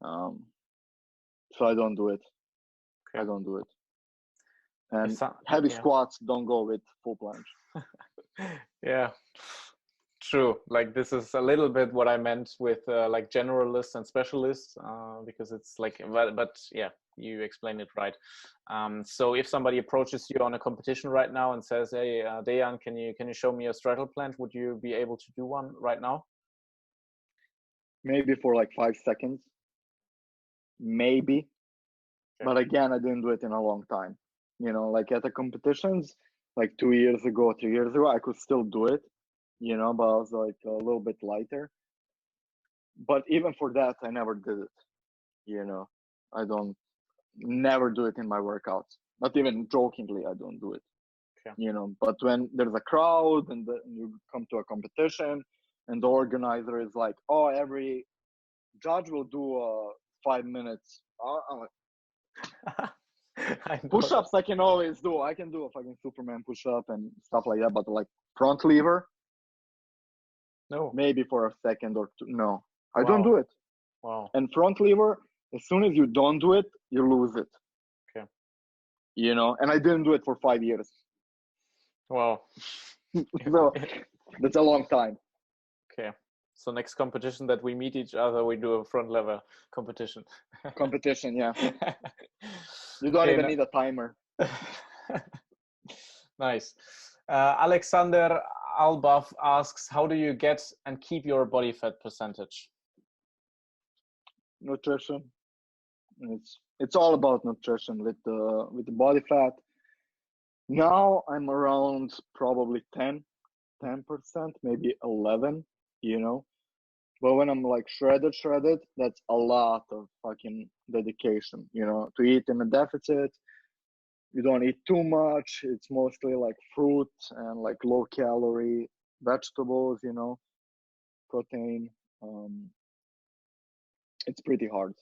So I don't do it. Okay. I don't do it. And heavy squats don't go with full planche. Yeah, true. Like this is a little bit what I meant with like generalists and specialists, because it's like, but yeah, you explained it right. So if somebody approaches you on a competition right now and says, "Hey, DEJAN, can you show me a straddle planche?" Would you be able to do one right now? Maybe for like 5 seconds. Maybe. Okay. But again, I didn't do it in a long time. You know, like at the competitions, like 2 years ago, 3 years ago, I could still do it, you know, but I was like a little bit lighter. But even for that, I never did it. You know, I don't never do it in my workouts. Not even jokingly, I don't do it. Okay. You know, but when there's a crowd and you come to a competition, and the organizer is like, "Oh, every judge will do 5 minutes." I'm like, I know push-ups I can always do. I can do a fucking Superman push-up and stuff like that. But like front lever, no. maybe for a second or two. No, I don't Wow. do it. Wow. And front lever, as soon as you don't do it, you lose it. Okay. You know, and I didn't do it for 5 years. Wow. So that's a long time. Okay. So next competition that we meet each other, we do a front lever competition. Competition, yeah. You don't Okay, even need a timer. Nice. Alexander Albaf asks, how do you get and keep your body fat percentage? Nutrition. It's all about nutrition with the body fat. Now I'm around probably 10%, maybe 11, you know. But when I'm like shredded, that's a lot of fucking dedication, you know, to eat in a deficit. You don't eat too much. It's mostly like fruit and like low calorie vegetables, you know, protein. It's pretty hard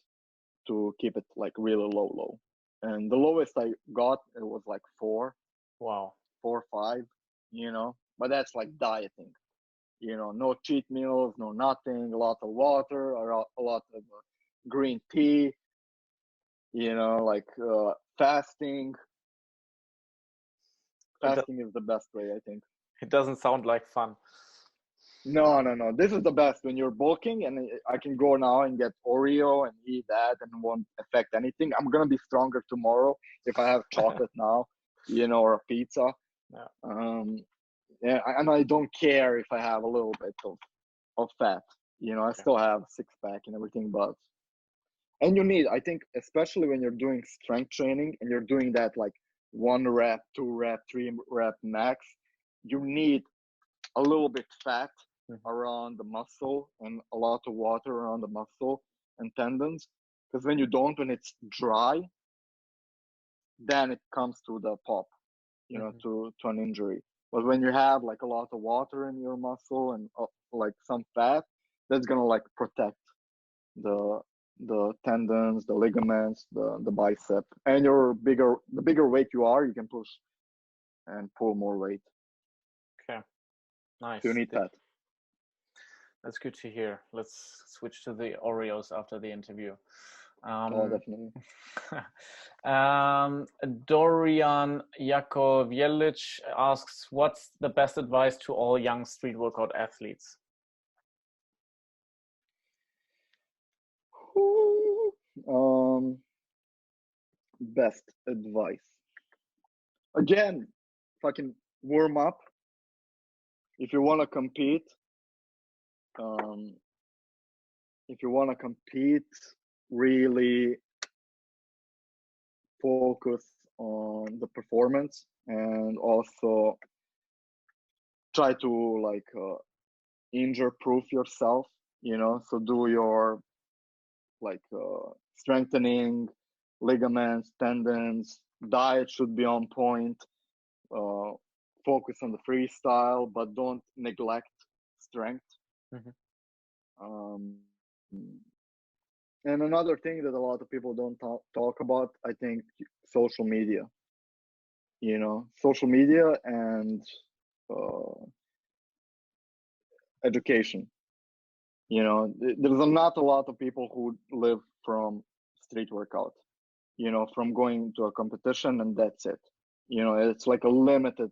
to keep it like really low. And the lowest I got, it was like 4, Wow. 4, 5, you know, but that's like dieting, you know, no cheat meals, no nothing, a lot of water, a lot of green tea, you know, like fasting. Fasting is the best way, I think. It doesn't sound like fun. No. This is the best when you're bulking, and I can go now and get Oreo and eat that, and it won't affect anything. I'm gonna be stronger tomorrow if I have chocolate now, you know, or a pizza. Yeah. Yeah, and I don't care if I have a little bit of fat. You know, I still have 6-pack and everything, and you need, I think, especially when you're doing strength training and you're doing that like 1 rep, 2 rep, 3 rep max, you need a little bit fat around the muscle and a lot of water around the muscle and tendons. Because when you don't, when it's dry, then it comes to the pop, you know, to an injury. But when you have like a lot of water in your muscle and like some fat, that's gonna like protect the tendons, the ligaments, the bicep, and the bigger weight you are, you can push and pull more weight. Okay, nice. So you need that. That's good to hear. Let's switch to the Oreos after the interview. Oh, definitely. Dorian Jakoviewicz asks, what's the best advice to all young street workout athletes? Best advice. Again, fucking warm up. If you want to compete, really focus on the performance, and also try to like injury proof yourself, you know. So do your like strengthening, ligaments, tendons. Diet should be on point. Focus on the freestyle, but don't neglect strength. And another thing that a lot of people don't talk about, I think, social media. You know, social media and education. You know, there's not a lot of people who live from street workout, you know, from going to a competition and that's it. You know, it's like a limited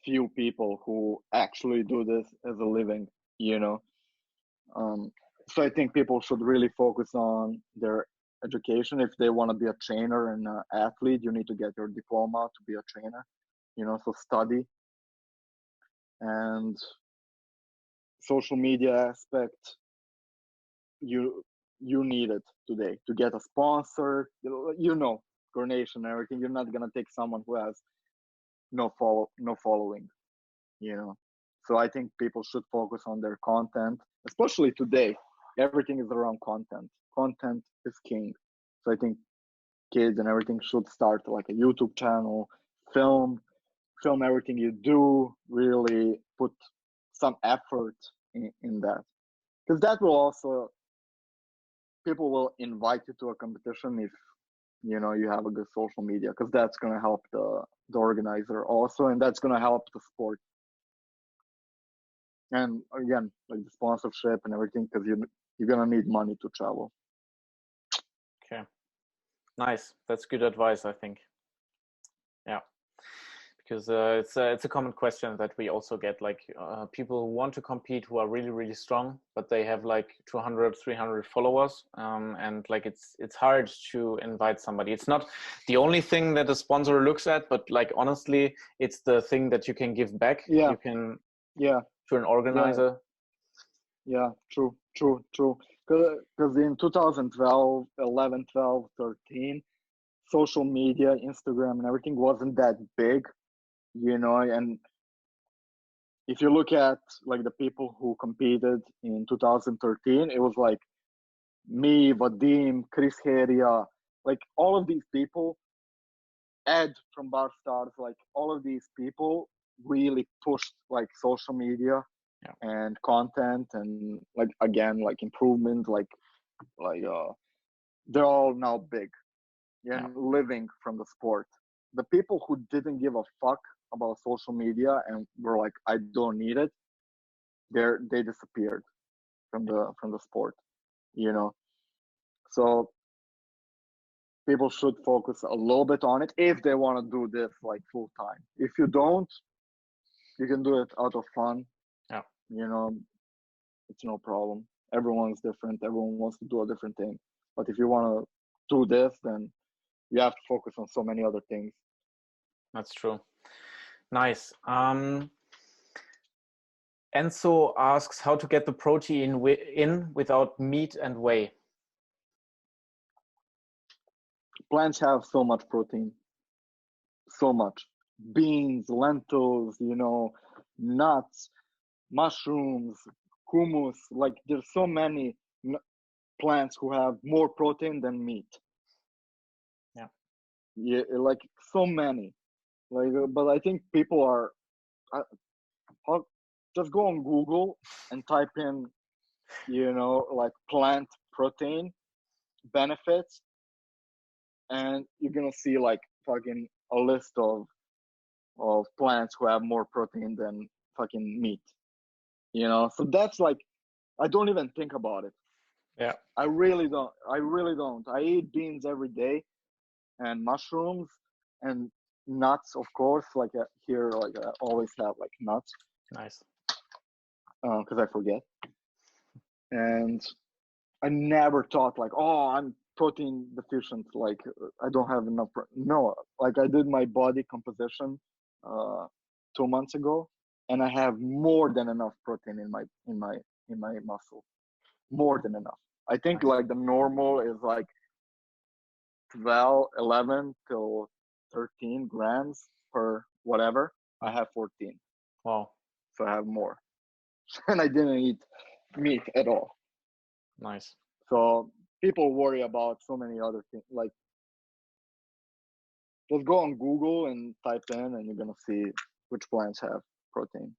few people who actually do this as a living, you know. So I think people should really focus on their education. If they want to be a trainer and an athlete, you need to get your diploma to be a trainer, you know, so study. And social media aspect, you need it today to get a sponsor, you know, coordination and everything, you're not gonna take someone who has no following, you know. So I think people should focus on their content, especially today. Everything is around content. Content is king. So I think kids and everything should start like a YouTube channel, film everything you do, really put some effort in that. Because that will also, people will invite you to a competition if you know you have a good social media, because that's going to help the organizer also, and that's going to help the sport. And again, like the sponsorship and everything, because you're going to need money to travel. Okay, nice. That's good advice, I think. Yeah, because it's a common question that we also get, like people who want to compete who are really, really strong, but they have like 200, 300 followers, and like it's hard to invite somebody. It's not the only thing that a sponsor looks at, but like honestly, it's the thing that you can give back. Yeah. You can, yeah, to an organizer. Yeah, true. Because in 2012, 11, 12, 13, social media, Instagram and everything wasn't that big, you know. And if you look at like the people who competed in 2013, it was like me, Vadim, Chris Heria, like all of these people, Ed from Bar Stars, like all of these people really pushed like social media and content, and like again like improvement, like they're all now big and living from the sport. The people who didn't give a fuck about social media and were like, I don't need it, they disappeared from the sport, you know. So people should focus a little bit on it if they want to do this like full time. If you don't, you can do it out of fun. You know, it's no problem. Everyone's different. Everyone wants to do a different thing. But if you want to do this, then you have to focus on so many other things. That's true. Nice. Enzo asks how to get the protein in without meat and whey. Plants have so much protein. So much. Beans, lentils, you know, nuts, mushrooms, hummus. Like there's so many plants who have more protein than meat. Yeah, like so many. Like, but I think people are just go on Google and type in, you know, like plant protein benefits, and you're gonna see like fucking a list of plants who have more protein than fucking meat. You know, so that's like, I don't even think about it. Yeah. I really don't. I eat beans every day, and mushrooms and nuts, of course. Like here, like I always have like nuts. Nice. Because I forget. And I never thought like, oh, I'm protein deficient. Like I don't have enough. No, like I did my body composition 2 months ago, and I have more than enough protein in my muscle. More than enough. I think like the normal is like 12, 11 till 13 grams per whatever. I have 14. Wow. So I have more. And I didn't eat meat at all. Nice. So people worry about so many other things. Like just go on Google and type in, and you're gonna see which plants have protein.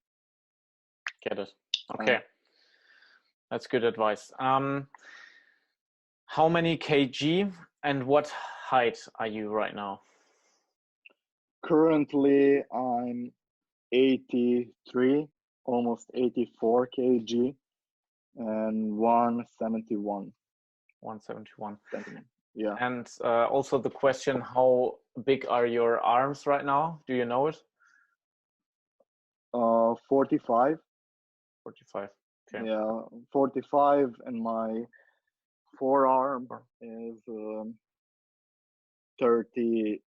Get it. Okay. That's good advice. How many kg and what height are you right now? Currently, I'm 83, almost 84 kg, and 171. 171. Yeah. And also the question, how big are your arms right now? Do you know it? 45. 45. Okay. Yeah, 45, and my forearm is 30.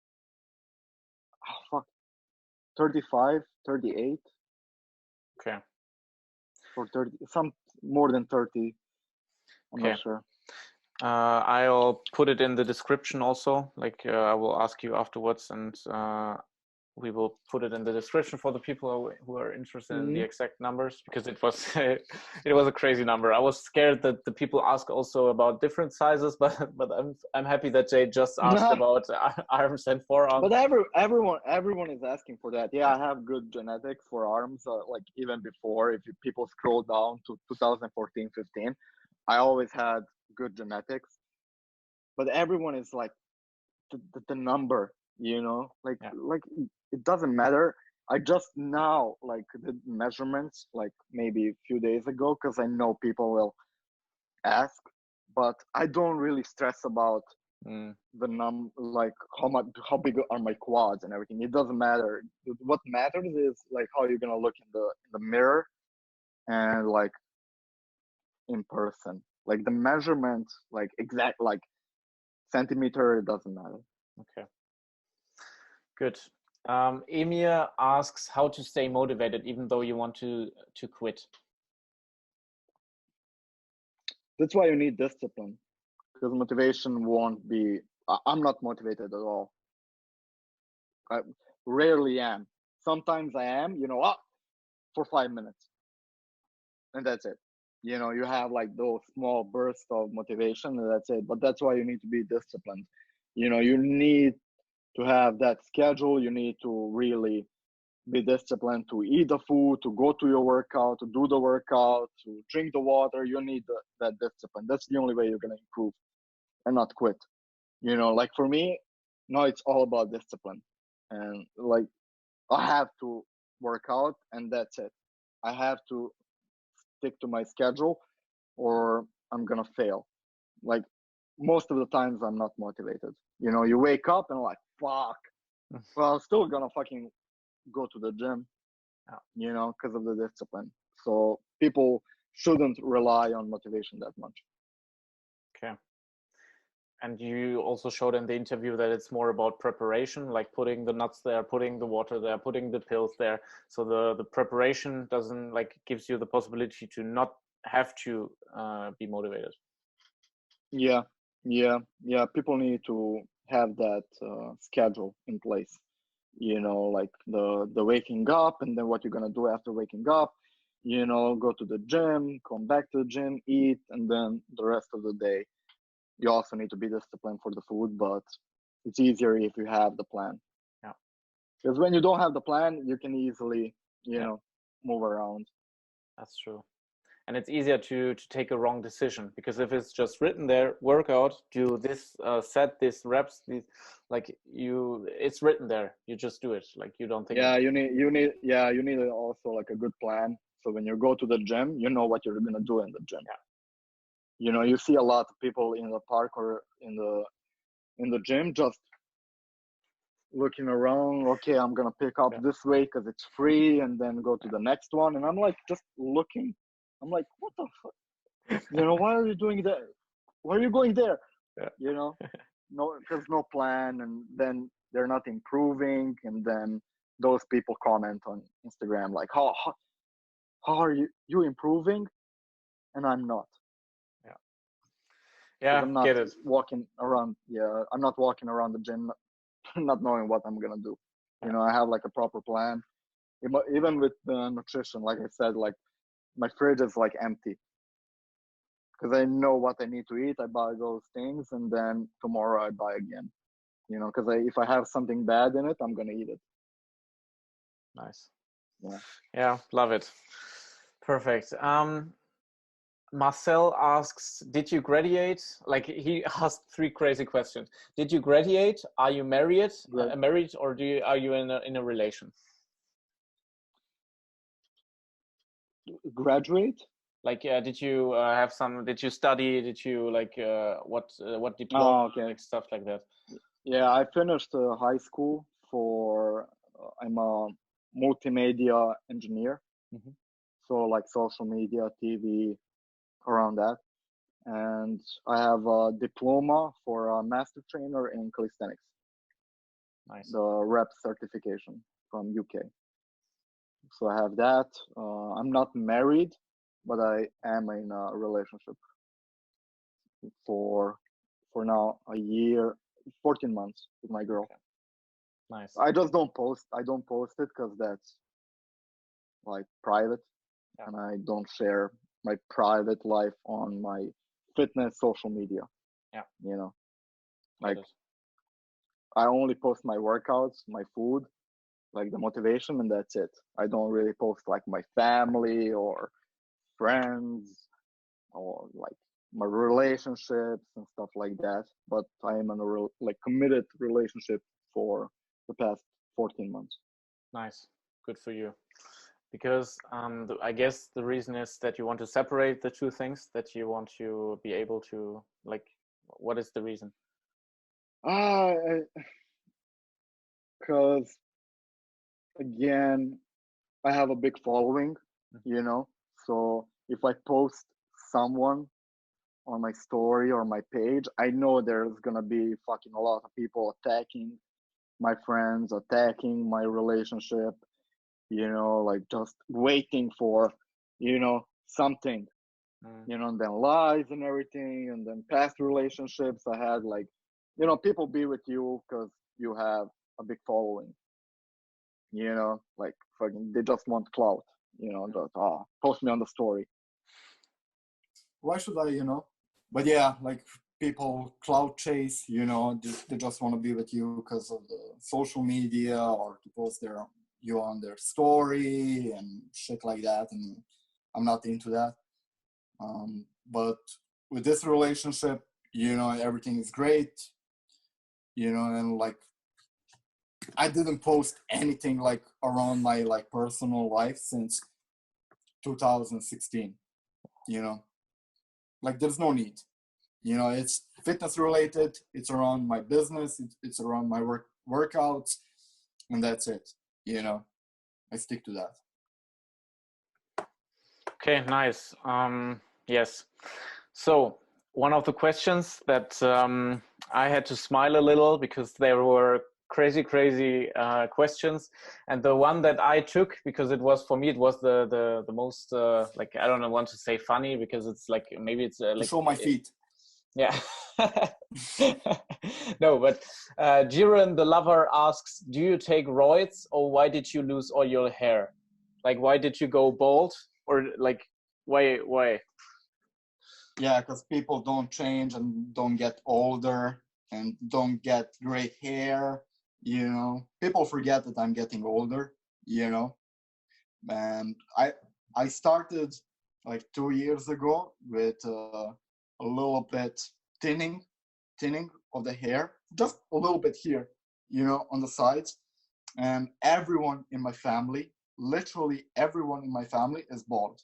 Oh, fuck. 35, 38. Okay. Or 30, some more than 30. I'm not sure. I'll put it in the description also. Like I will ask you afterwards, and we will put it in the description for the people who are interested in the exact numbers, because it was it was a crazy number. I was scared that the people ask also about different sizes, but I'm happy that they just asked about arms and forearms. But everyone is asking for that. Yeah, I have good genetics for arms. Like even before, if people scroll down to 2014, 15, I always had good genetics. But everyone is like the number, you know, like it doesn't matter. I just now like did measurements like maybe a few days ago, because I know people will ask, but I don't really stress about the like how big are my quads and everything. It doesn't matter. What matters is like how you're gonna look in the mirror and like in person. Like the measurement, like exact like centimeter, it doesn't matter. Okay, good. Emir asks how to stay motivated even though you want to quit. That's why you need discipline, because motivation won't be. I'm not motivated at all. I rarely am. Sometimes I am, you know, for 5 minutes, and that's it. You know, you have like those small bursts of motivation, and that's it. But that's why you need to be disciplined. You know, you need to have that schedule. You need to really be disciplined to eat the food, to go to your workout, to do the workout, to drink the water. You need that discipline. That's the only way you're going to improve and not quit. You know, like for me, now it's all about discipline. And like, I have to work out and that's it. I have to stick to my schedule or I'm going to fail. Like most of the times I'm not motivated. You know, you wake up and like, fuck, well, I'm still going to fucking go to the gym, you know, because of the discipline. So people shouldn't rely on motivation that much. Okay. And you also showed in the interview that it's more about preparation, like putting the nuts there, putting the water there, putting the pills there. So the preparation doesn't like gives you the possibility to not have to be motivated. Yeah. People need to have that schedule in place. You know, like the waking up and then what you're gonna do after waking up. You know, go to the gym, come back to the gym, eat, and then the rest of the day. You also need to be disciplined for the food, but it's easier if you have the plan. Yeah. Because when you don't have the plan, you can easily, you know, move around. That's true. And it's easier to take a wrong decision, because if it's just written there, workout, do this set, this reps, these, like it's written there. You just do it. Like you don't think. Yeah, you need also like a good plan. So when you go to the gym, you know what you're gonna do in the gym. Yeah. You know, you see a lot of people in the park or in the gym just looking around. Okay, I'm gonna pick up this weight because it's free, and then go to the next one. And I'm like just looking. I'm like, what the fuck? You know, why are you doing that? Why are you going there? Yeah. You know, no, there's no plan, and then they're not improving, and then those people comment on Instagram like, how are you improving, and I'm not. Yeah, I'm not get it. walking around. Yeah, I'm not walking around the gym, not knowing what I'm gonna do. You know, I have like a proper plan. Even with the nutrition, like I said, like my fridge is like empty because I know what I need to eat. I buy those things, and then tomorrow I buy again. You know, because if I have something bad in it, I'm gonna eat it. Nice. Yeah, love it. Perfect. Marcel asks, did you graduate? Like he asked 3 crazy questions. Did you graduate? Are you married? Or are you in a relation? Graduate? Like, did you have some? Did you study? Did you like what diploma? Oh, okay. Like stuff like that. Yeah, I finished high school for. I'm a multimedia engineer, so like social media, TV, around that. And I have a diploma for a master trainer in calisthenics. Nice. The rep certification from UK. So I have that. I'm not married, but I am in a relationship. for now a year, 14 months with my girl. Okay. Nice. I just don't post. I don't post it because that's like private, Yeah. and I don't share my private life on my fitness social media. Yeah. You know, Got like it. I only post my workouts, my food, like the motivation, and that's it. I don't really post like my family or friends or like my relationships and stuff like that. But I am in a like committed relationship for the past 14 months. Nice. Good for you. Because I guess the reason is that you want to separate the two things, that you want to be able to, like, what is the reason? Because again, I have a big following, you know. So if I post someone on my story or my page, I know there's gonna be fucking a lot of people attacking my friends, attacking my relationship, you know, like just waiting for, you know, something, you know, and then lies and everything, and then past relationships I had, like, you know, people be with you because you have a big following, you know, like fucking they just want clout, you know, just post me on the story. Why should I, you know? But yeah, like people cloud chase, you know, they just want to be with you because of the social media or to post you on their story and shit like that, and I'm not into that. But with this relationship, you know, everything is great, you know, and like I didn't post anything like around my like personal life since 2016, you know, like there's no need, you know, it's fitness related, it's around my business, it's around my workouts, and that's it, you know, I stick to that. Okay, nice. Yes. So one of the questions that I had to smile a little because there were crazy questions, and the one that I took, because it was, for me, it was the most like, I don't want to say funny, because it's like, maybe it's like, show my feet. Yeah. No, but Jiren the lover asks, do you take roids, or why did you lose all your hair? Like, why did you go bald? Or like, why? Yeah, because people don't change and don't get older and don't get gray hair, you know. People forget that I'm getting older, you know. And I started like 2 years ago with a little bit thinning of the hair, just a little bit here, you know, on the sides. And everyone in my family, literally everyone in my family is bald.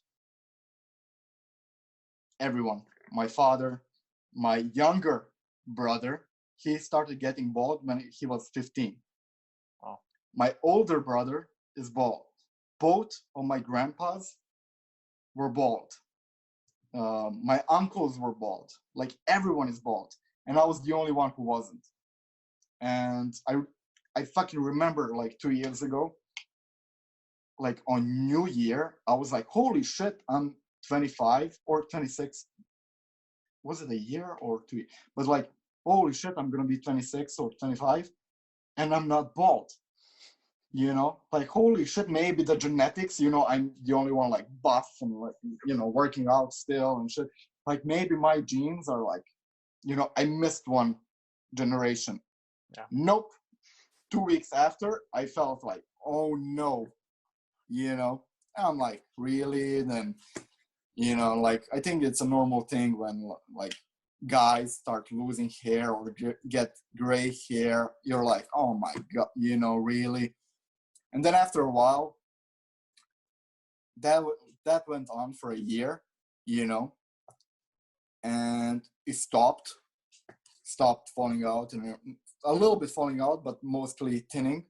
Everyone. My father, my younger brother, he started getting bald when he was 15. Oh. My older brother is bald. Both of my grandpas were bald. My uncles were bald. Like everyone is bald, and I was the only one who wasn't. And I fucking remember like 2 years ago, like on New Year, I was like, holy shit, I'm 25 or 26. Was it a year or 2 years? But like, holy shit, I'm gonna be 26 or 25, and I'm not bald. You know, like holy shit, maybe the genetics, you know, I'm the only one like buff and like, you know, working out still and shit. Like maybe my genes are like, you know, I missed one generation. Yeah. Nope. 2 weeks after, I felt like, oh no, you know. I'm like, really? Then, you know, like I think it's a normal thing when like guys start losing hair or get gray hair. You're like, oh my god, you know, really. And then after a while, that went on for a year, you know, and it stopped falling out, and a little bit falling out, but mostly thinning.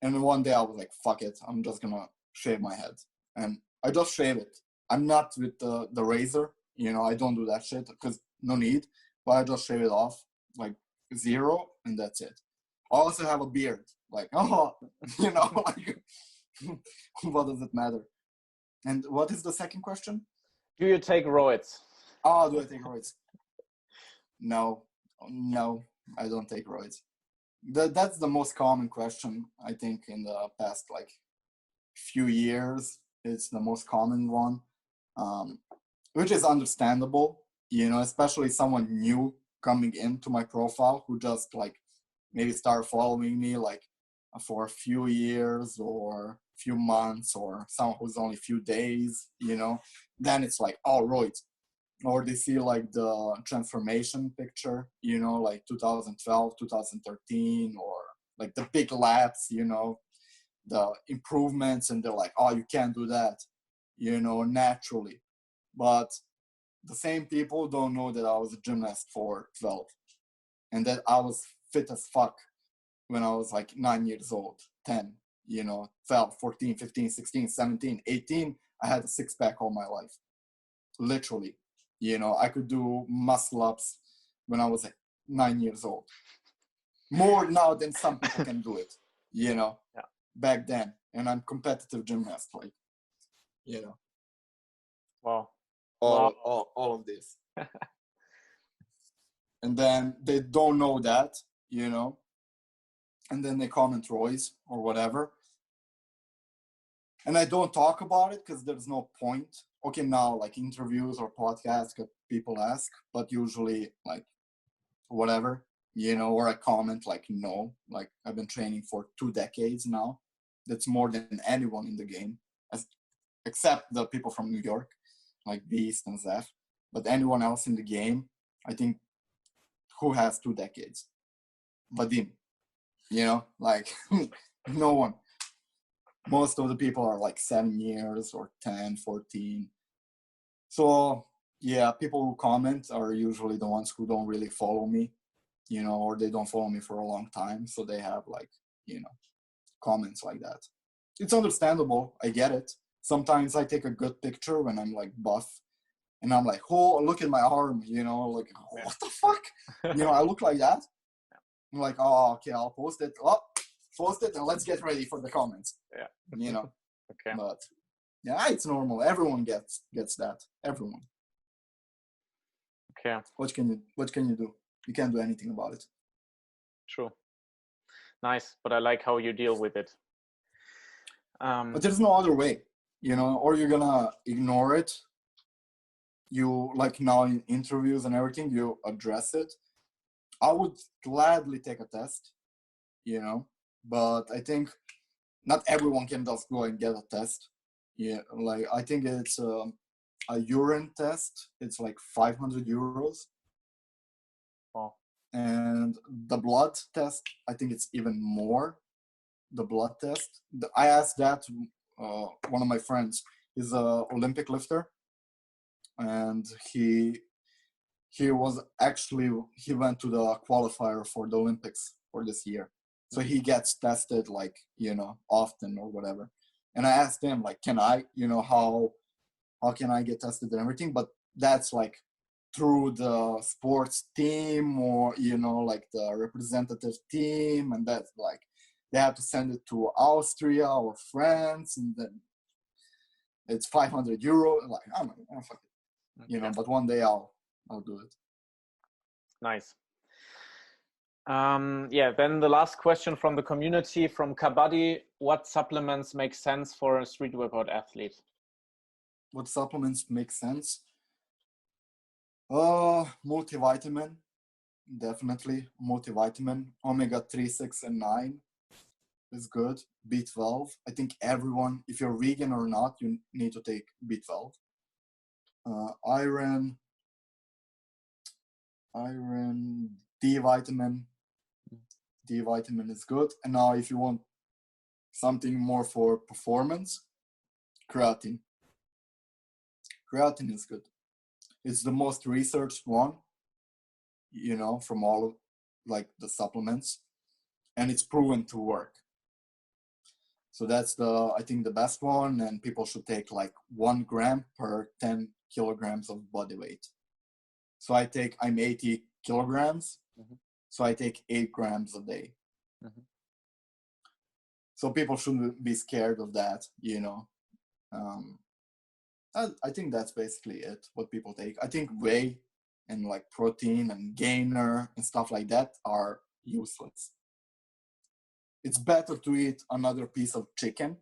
And one day I was like, fuck it, I'm just gonna shave my head. And I just shave it. I'm not with the razor, you know, I don't do that shit because no need, but I just shave it off, like 0, and that's it. I also have a beard, like, oh, you know, like, what does it matter? And what is the second question? Do you take roids? Oh, do I take roids? No, no, I don't take roids. That's the most common question, I think, in the past like few years. It's the most common one, which is understandable, especially someone new coming into my profile who just like maybe start following me like for a few years or few months, or someone who's only a few days, then it's like, oh, roids. Or they see like the transformation picture, like 2012, 2013, or like the big laps, the improvements, and they're like, oh, you can't do that, naturally. But the same people don't know that I was a gymnast for 12 and that I was fit as fuck when I was like 9 years old, 10, 12, 14, 15, 16, 17, 18. I had a six-pack all my life, literally. I could do muscle ups when I was 9 years old. More now than some people can do it, Yeah. back then. And I'm competitive gymnast, like, Wow. all of this. And then they don't know that, and then they comment roids or whatever. And I don't talk about it because there's no point. Okay, now like interviews or podcasts that people ask, but usually like whatever, or I comment like, no, like I've been training for 2 decades now. That's more than anyone in the game, except the people from New York, like Beast and Zeph. But anyone else in the game, I think, who has 2 decades? Vadim, like no one. Most of the people are like 7 years or 10, 14. So yeah, people who comment are usually the ones who don't really follow me, or they don't follow me for a long time. So they have like, comments like that. It's understandable. I get it. Sometimes I take a good picture when I'm like buff and I'm like, oh, look at my arm, like, what the fuck? I look like that. I'm like, oh, okay, I'll post it. Oh, post it and let's get ready for the comments. Yeah. Okay. But yeah, it's normal. Everyone gets that. Everyone. Okay. What can you do? You can't do anything about it. True. Nice, but I like how you deal with it. But there's no other way, or you're gonna ignore it. You like now in interviews and everything, you address it. I would gladly take a test, but I think not everyone can just go and get a test. Yeah, like I think it's a urine test. It's like 500 euros. Wow. And the blood test, I think it's even more. The blood test. I asked that one of my friends. He's a Olympic lifter, and he went to the qualifier for the Olympics for this year. So he gets tested like, often or whatever. And I asked him like, can I, how can I get tested and everything? But that's like through the sports team or, like the representative team. And that's like, they have to send it to Austria or France. And then it's 500 euro. Like, I'm like, fuck it. Okay. But one day I'll do it. Nice. Yeah, then the last question from the community, from Kabaddi: what supplements make sense for a street workout athlete? What supplements make sense? Multivitamin, definitely. Multivitamin, omega-3, 6, and 9 is good. B12. I think everyone, if you're vegan or not, you need to take B12. Iron, D vitamin. D vitamin is good. And now if you want something more for performance, creatine. Creatine is good. It's the most researched one, from all of like the supplements, and it's proven to work. So that's I think the best one, and people should take like 1 gram per 10 kilograms of body weight. So I'm 80 kilograms, so I take 8 grams a day. So people shouldn't be scared of that, I think that's basically it, what people take. I think whey and like protein and gainer and stuff like that are useless. It's better to eat another piece of chicken,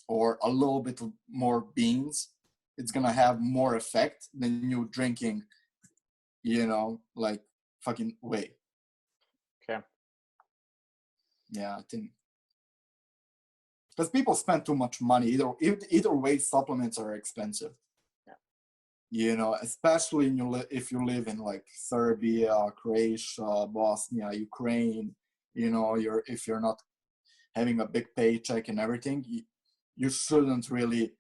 or a little bit more beans. It's gonna have more effect than you drinking, like fucking whey. Okay. Yeah, I think because people spend too much money. Either way, supplements are expensive. Yeah. Especially if you live in like Serbia, Croatia, Bosnia, Ukraine. If you're not having a big paycheck and everything, you shouldn't really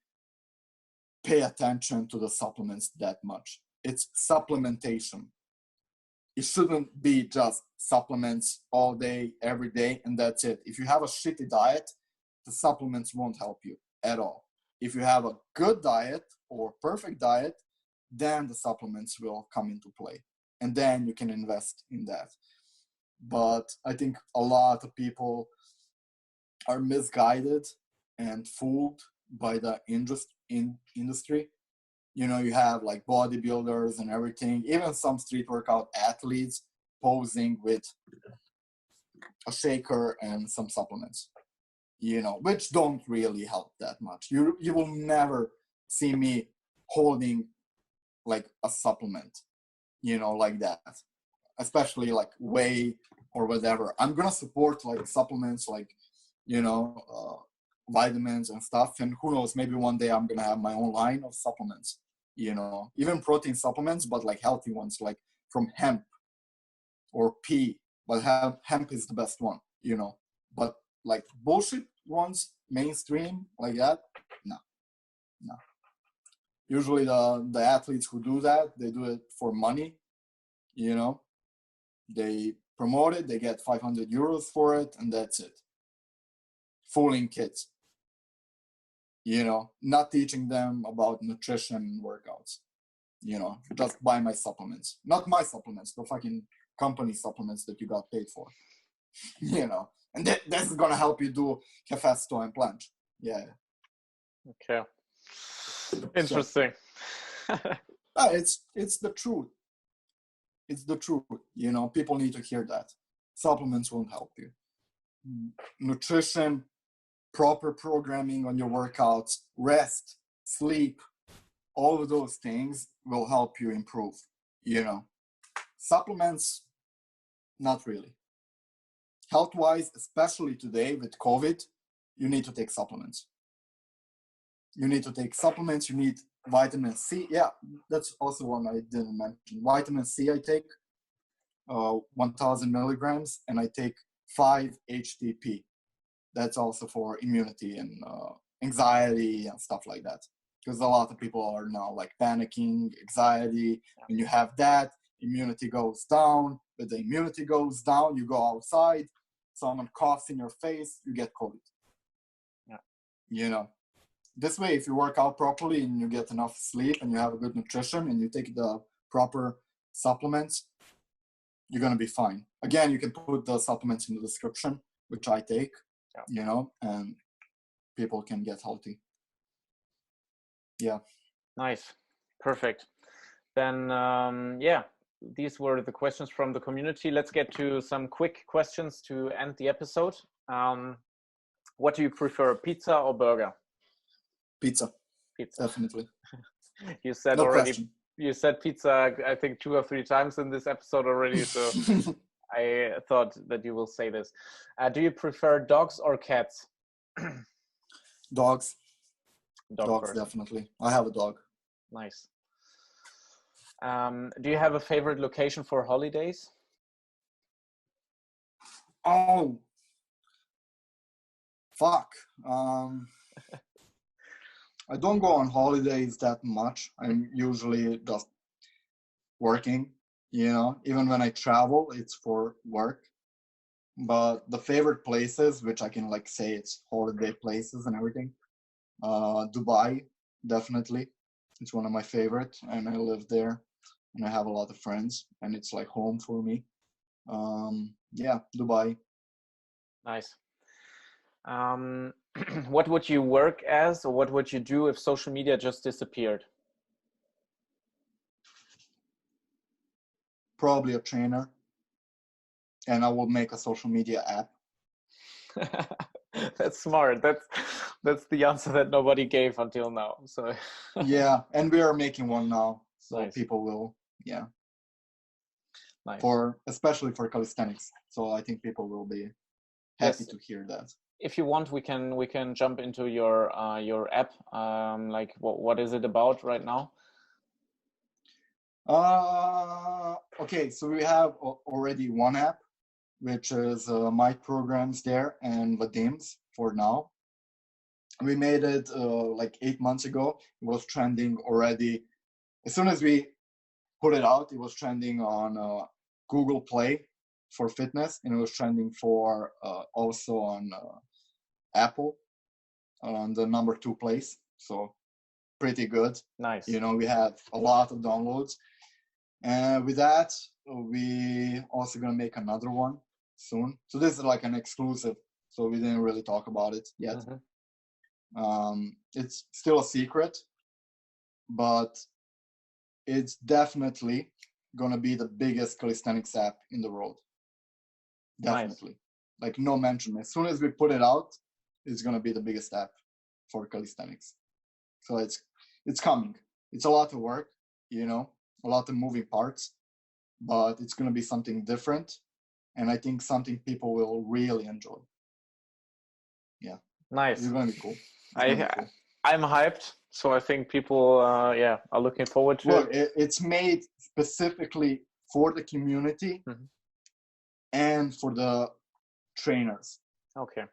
pay attention to the supplements that much. It's supplementation. It shouldn't be just supplements all day, every day, and that's it. If you have a shitty diet, the supplements won't help you at all. If you have a good diet or perfect diet, then the supplements will come into play. And then you can invest in that. But I think a lot of people are misguided and fooled by the industry. You have like bodybuilders and everything, even some street workout athletes posing with a shaker and some supplements, which don't really help that much. You will never see me holding like a supplement, like that, especially like whey or whatever. I'm gonna support like supplements like, vitamins and stuff, and who knows, maybe one day I'm gonna have my own line of supplements, even protein supplements, but like healthy ones, like from hemp or pea. But hemp is the best one, but like bullshit ones, mainstream like that, no. Usually the athletes who do that, they do it for money. They promote it, they get 500 euros for it, and that's it. Fooling kids, not teaching them about nutrition and workouts. Just buy my supplements. Not my supplements, the fucking company supplements that you got paid for. And this is gonna help you do Calisthenics and Planche. Yeah. Okay. Interesting. It's the truth. It's the truth. People need to hear that. Supplements won't help you. Nutrition, proper programming on your workouts, rest, sleep, all of those things will help you improve. Supplements, not really. Health-wise, especially today with COVID, you need to take supplements. You need vitamin C. Yeah, that's also one I didn't mention. Vitamin C I take 1,000 milligrams, and I take 5 HTP. That's also for immunity and anxiety and stuff like that. Because a lot of people are now like panicking, anxiety. When you have that, immunity goes down. When the immunity goes down, you go outside, someone coughs in your face, you get COVID. Yeah. This way, if you work out properly and you get enough sleep and you have a good nutrition and you take the proper supplements, you're going to be fine. Again, you can put the supplements in the description, which I take, and people can get healthy. Yeah. Nice. Perfect. Then, these were the questions from the community. Let's get to some quick questions to end the episode. What do you prefer, pizza or burger? Pizza. Definitely. You said no already. Question. You said pizza, I think 2 or 3 times in this episode already. So I thought that you will say this. Do you prefer dogs or cats? Dogs. Dogs, definitely. I have a dog. Nice. Do you have a favorite location for holidays? Oh, fuck. I don't go on holidays that much. I'm usually just working, even when I travel, it's for work. But the favorite places, which I can like say it's holiday places and everything, Dubai, definitely. It's one of my favorite, and I live there, and I have a lot of friends, and it's like home for me. Yeah, Dubai. Nice. What would you work as, or what would you do if social media just disappeared? probably a trainer, and I will make a social media app. That's smart. That's the answer that nobody gave until now. So Yeah, and we are making one now, so nice. people will, yeah, Nice. Especially for calisthenics. So I think people will be happy to hear that. If you want, we can jump into your app. Like what is it about right now? Okay, so we have already one app, which is my programs there and Vadim's for now. We made it like 8 months ago. It was trending already. As soon as we put it out, it was trending on Google Play for fitness, and it was trending for also on Apple on the number 2 place. So pretty good. Nice. You know, we had a lot of downloads. And with that, we also gonna make another one soon. So this is like an exclusive. So we didn't really talk about it yet. Mm-hmm. It's still a secret, but it's definitely gonna be the biggest calisthenics app in the world. Definitely. Nice. Like no mention. As soon as we put it out, it's gonna be the biggest app for calisthenics. So it's coming. It's a lot of work, you know, a lot of moving parts, but it's gonna be something different, and I think something people will really enjoy. Yeah. Nice. It's gonna be cool. I'm hyped, so I think people are looking forward to Look, it. It's made specifically for the community mm-hmm. and for the trainers. Okay.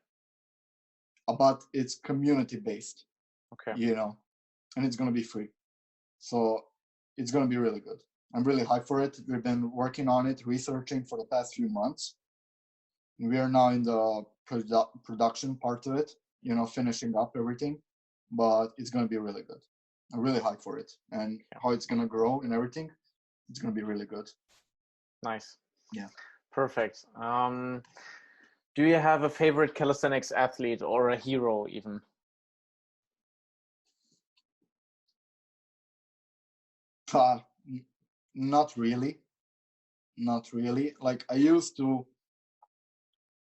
But it's community based. Okay. You know, and it's gonna be free. So it's gonna be really good. I'm really hyped for it. We've been working on it, researching for the past few months. We are now in the production part of it, you know, finishing up everything, but it's going to be really good. I'm really hyped for it, and how it's going to grow and everything, it's going to be really good. Nice. Yeah. Perfect. Do you have a favorite calisthenics athlete or a hero even? Not really. Like I used to,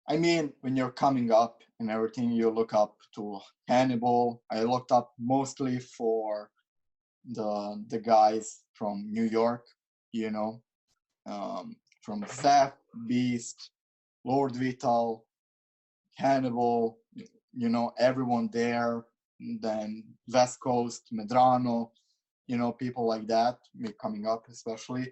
I mean, when you're coming up and everything, you look up to Hannibal. I looked up mostly for the guys from New York, you know, from Zap, Beast, Lord Vital, Hannibal, you know, everyone there. Then West Coast, Medrano, you know, people like that, me coming up especially.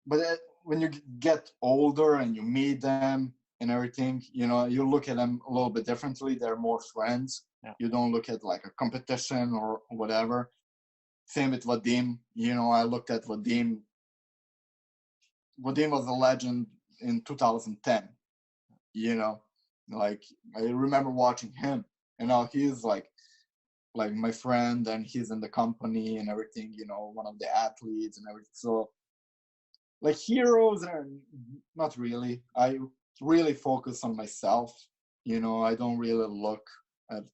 But when you get older and you meet them and everything, you know, you look at them a little bit differently. They're more friends. Yeah. You don't look at like a competition or whatever. Same with Vadim. You know, I looked at Vadim. Vadim was a legend in 2010. You know, like I remember watching him, and now he's like my friend, and he's in the company and everything. You know, one of the athletes and everything. So. Like heroes are not really. I really focus on myself. You know, I don't really look at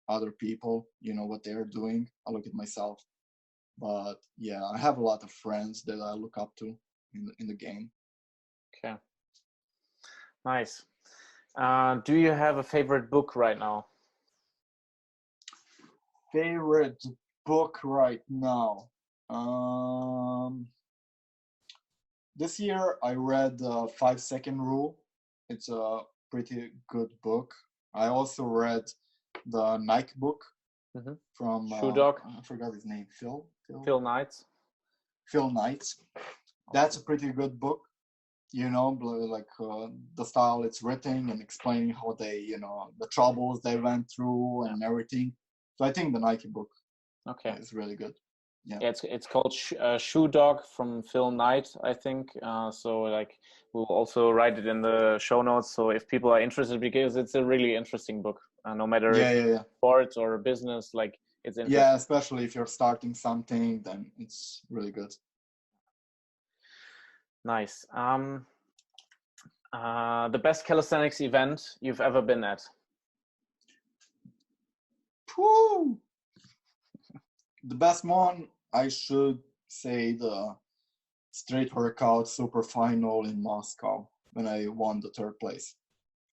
other people, you know, what they're doing. I look at myself. But yeah, I have a lot of friends that I look up to in the game. Okay. Nice. Do you have a favorite book right now? Favorite book right now? This year I read the 5-Second Rule. It's a pretty good book. I also read the Nike book from Shoe Dog. I forgot his name. Phil Knight. Phil Knight. That's a pretty good book. You know, like the style it's written and explaining how they, you know, the troubles they went through and everything. So I think the Nike book is really good. Yeah, it's called Shoe Dog from Phil Knight, I think. So like we'll also write it in the show notes. So if people are interested, because it's a really interesting book, no matter if it's sports or business, like it's interesting. Yeah, especially if you're starting something, then it's really good. Nice. The best calisthenics event you've ever been at? Whew. The best one, I should say the street workout super final in Moscow when I won the 3rd place.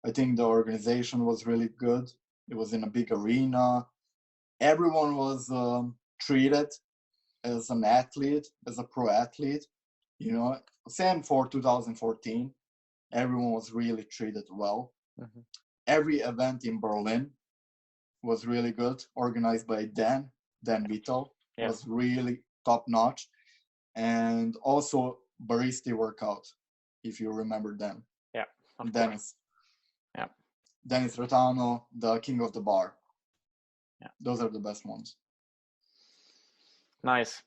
I think the organization was really good. It was in a big arena. Everyone was treated as an athlete, as a pro athlete. You know, same for 2014. Everyone was really treated well. Mm-hmm. Every event in Berlin was really good, organized by Dan Vital. Yeah. Was really top notch. And also Barista Workout, if you remember them. Yeah. Dennis. Yeah. Dennis Rotano, the king of the bar. Yeah. Those are the best ones. Nice.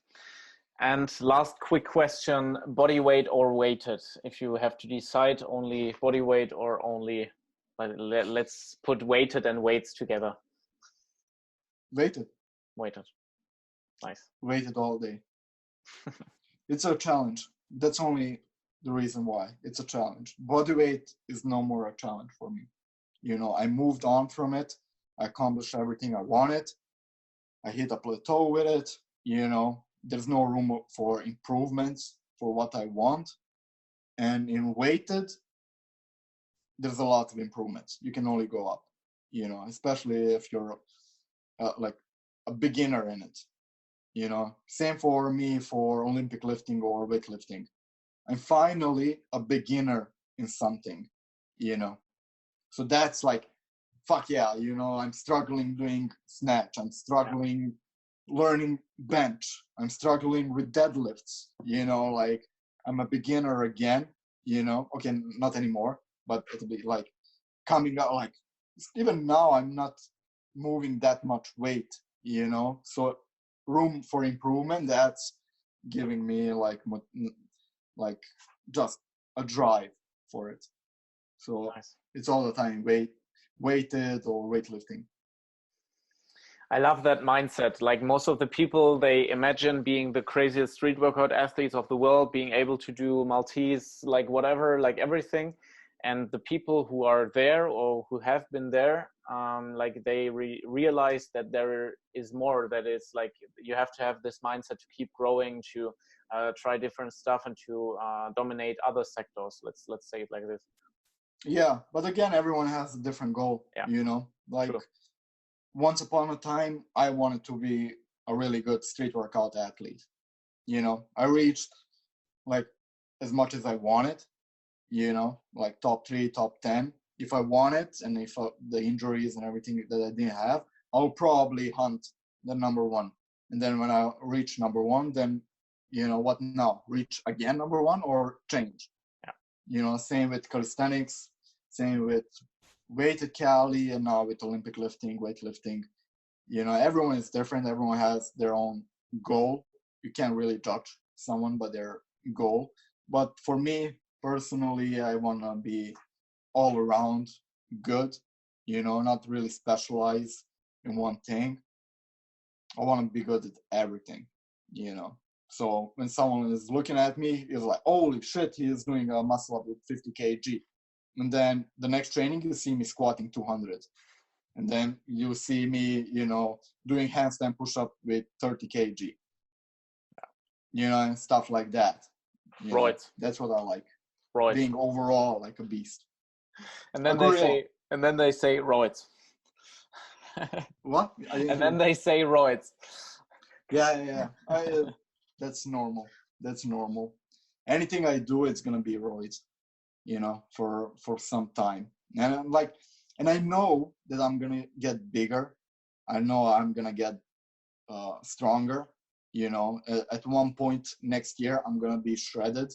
And last quick question, body weight or weighted? If you have to decide, only body weight or only, let's put weighted and weights together. Weighted. Nice. Weighted all day. It's a challenge. That's only the reason why. It's a challenge. Body weight is no more a challenge for me. You know, I moved on from it. I accomplished everything I wanted. I hit a plateau with it. You know, there's no room for improvements for what I want. And in weighted, there's a lot of improvements. You can only go up, you know, especially if you're like a beginner in it. You know, same for me for Olympic lifting or weightlifting. I'm finally a beginner in something, you know. So that's like, fuck yeah, you know, I'm struggling doing snatch. I'm struggling learning bench. I'm struggling with deadlifts, you know, like I'm a beginner again, you know. Okay, not anymore, but it'll be like coming out, like even now I'm not moving that much weight, you know. So room for improvement, that's giving me like just a drive for it. So nice. It's all the time weighted or weightlifting. I love that mindset. Like most of the people, they imagine being the craziest street workout athletes of the world, being able to do Maltese, like whatever, like everything. And the people who are there or who have been there, like they realize that there is more. That is like you have to have this mindset to keep growing, to try different stuff, and to dominate other sectors. Let's say it like this. Yeah, but again, everyone has a different goal. Yeah. You know, like. True. Once upon a time, I wanted to be a really good street workout athlete. You know, I reached like as much as I wanted, you know, like top 3, top 10. If I wanted, and if the injuries and everything that I didn't have, I'll probably hunt the number 1. And then when I reach number 1, then, you know, what now? Reach again number 1 or change? Yeah. You know, same with calisthenics, same with weighted Cali, and now with Olympic lifting, weightlifting. You know, everyone is different. Everyone has their own goal. You can't really judge someone by their goal. But for me personally, I want to be all around good, you know, not really specialize in one thing. I want to be good at everything, you know. So when someone is looking at me, it's like, holy shit, he is doing a muscle up with 50 kg. And then the next training, you see me squatting 200. And then you see me, you know, doing handstand push-up with 30 kg. You know, and stuff like that. Right. That's what I like. Right. Being overall like a beast. And then they say roids. What? And then they say roids. Yeah. That's normal. That's normal. Anything I do, it's gonna be roids. You know, for some time. And I'm like, and I know that I'm gonna get bigger. I know I'm gonna get stronger. You know, at one point next year, I'm gonna be shredded.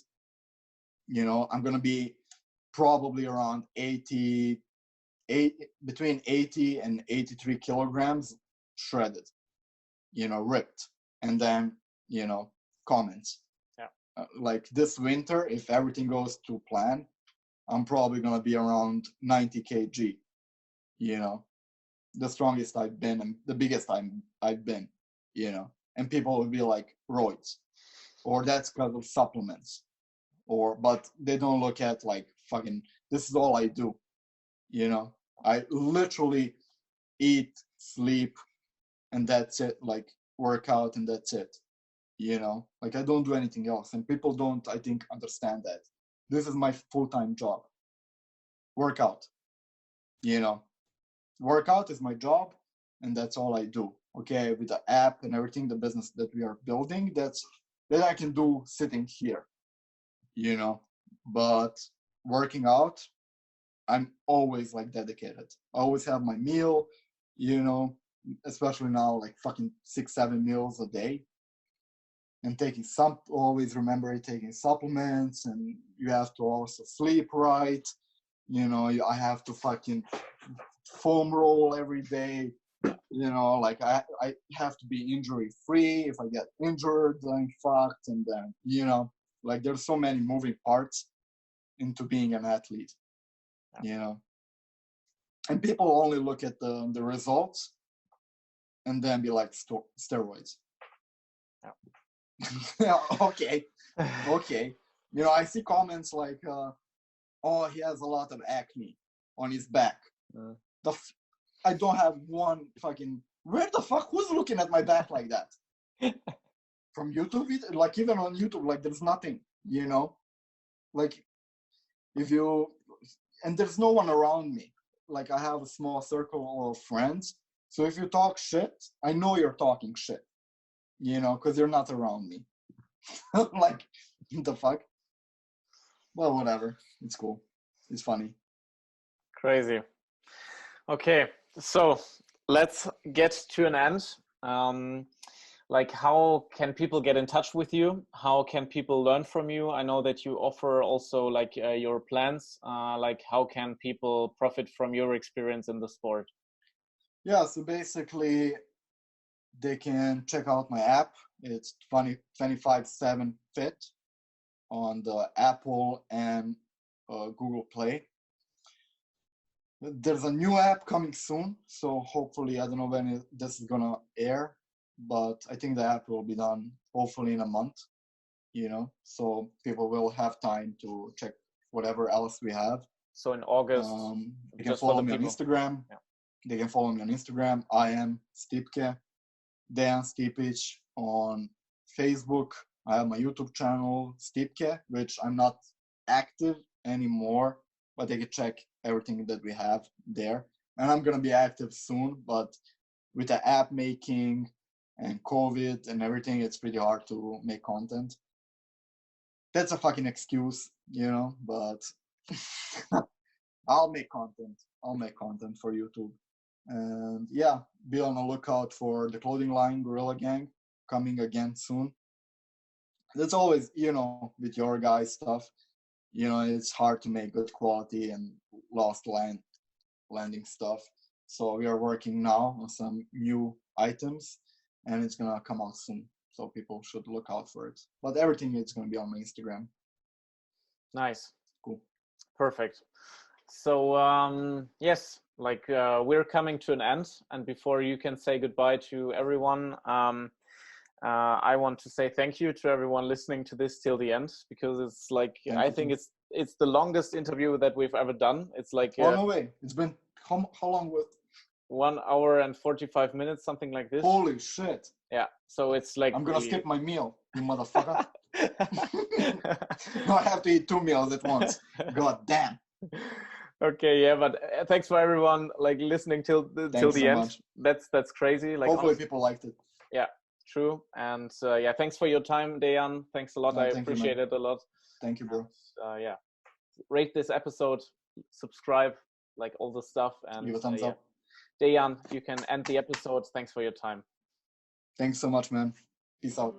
You know, I'm gonna be probably around between 80 and 83 kilograms shredded. You know, ripped. And then, you know, comments. Yeah. Like this winter, if everything goes to plan, I'm probably going to be around 90 kg, you know, the strongest I've been and the biggest I've been, you know, and people will be like, roids, or that's because of supplements, but they don't look at like, fucking, this is all I do, you know, I literally eat, sleep, and that's it, like work out and that's it, you know, like I don't do anything else. And people don't, I think, understand that. This is my full-time job. Workout, you know, workout is my job, and that's all I do. Okay, with the app and everything, the business that we are building, that I can do sitting here, you know. But working out, I'm always like dedicated. I always have my meal, you know, especially now, like fucking 6-7 meals a day. And taking some, always remember taking supplements, and you have to also sleep right. You know, I have to fucking foam roll every day. You know, like I have to be injury free. If I get injured, I'm fucked. And then, you know, like there's so many moving parts into being an athlete, you know. And people only look at the results and then be like, steroids. Yeah, okay. You know, I see comments like, oh, he has a lot of acne on his back. I don't have one fucking, where the fuck, who's looking at my back like that? From YouTube? Like even on YouTube, like there's nothing, you know? Like if you, and there's no one around me. Like I have a small circle of friends. So if you talk shit, I know you're talking shit, you know, because you're not around me. Like, the fuck? Well, whatever. It's cool. It's funny. Crazy. Okay, so let's get to an end. Like, how can people get in touch with you? How can people learn from you? I know that you offer also like your plans. Like, how can people profit from your experience in the sport? Yeah, so basically, they can check out my app. It's 25/7 Fit on the Apple and Google Play. There's a new app coming soon, so hopefully, I don't know when this is gonna air, but I think the app will be done hopefully in a month, you know, so people will have time to check whatever else we have. So in August, they can follow me on Instagram. Yeah. They can follow me on Instagram. I am STIPKE, DEJAN STIPIĆ on Facebook. I have my YouTube channel, STIPKE, which I'm not active anymore, but they can check everything that we have there. And I'm going to be active soon, but with the app making and COVID and everything, it's pretty hard to make content. That's a fucking excuse, you know, but I'll make content. I'll make content for YouTube. And yeah, be on the lookout for the clothing line, Gorilla Gang, coming again soon. That's always, you know, with your guys' stuff, you know, it's hard to make good quality and lost landing stuff. So we are working now on some new items, and it's gonna come out soon. So people should look out for it. But everything is gonna be on my Instagram. Nice. Cool. Perfect. So yes, like we're coming to an end, and before you can say goodbye to everyone, I want to say thank you to everyone listening to this till the end, because it's like I think it's the longest interview that we've ever done. It's like oh no way, it's been how long with 1 hour and 45 minutes, something like this. Holy shit. Yeah, so it's like I'm gonna skip my meal, you motherfucker. No, I have to eat 2 meals at once. God damn. Okay, yeah, but thanks for everyone like listening till the end. Much. That's crazy. Like hopefully people liked it. Yeah, true. And yeah, thanks for your time, DEJAN. Thanks a lot. I appreciate it a lot. Thank you, bro. Yeah, rate this episode, subscribe, like all the stuff, and give a thumbs up. DEJAN, you can end the episode. Thanks for your time. Thanks so much, man. Peace out.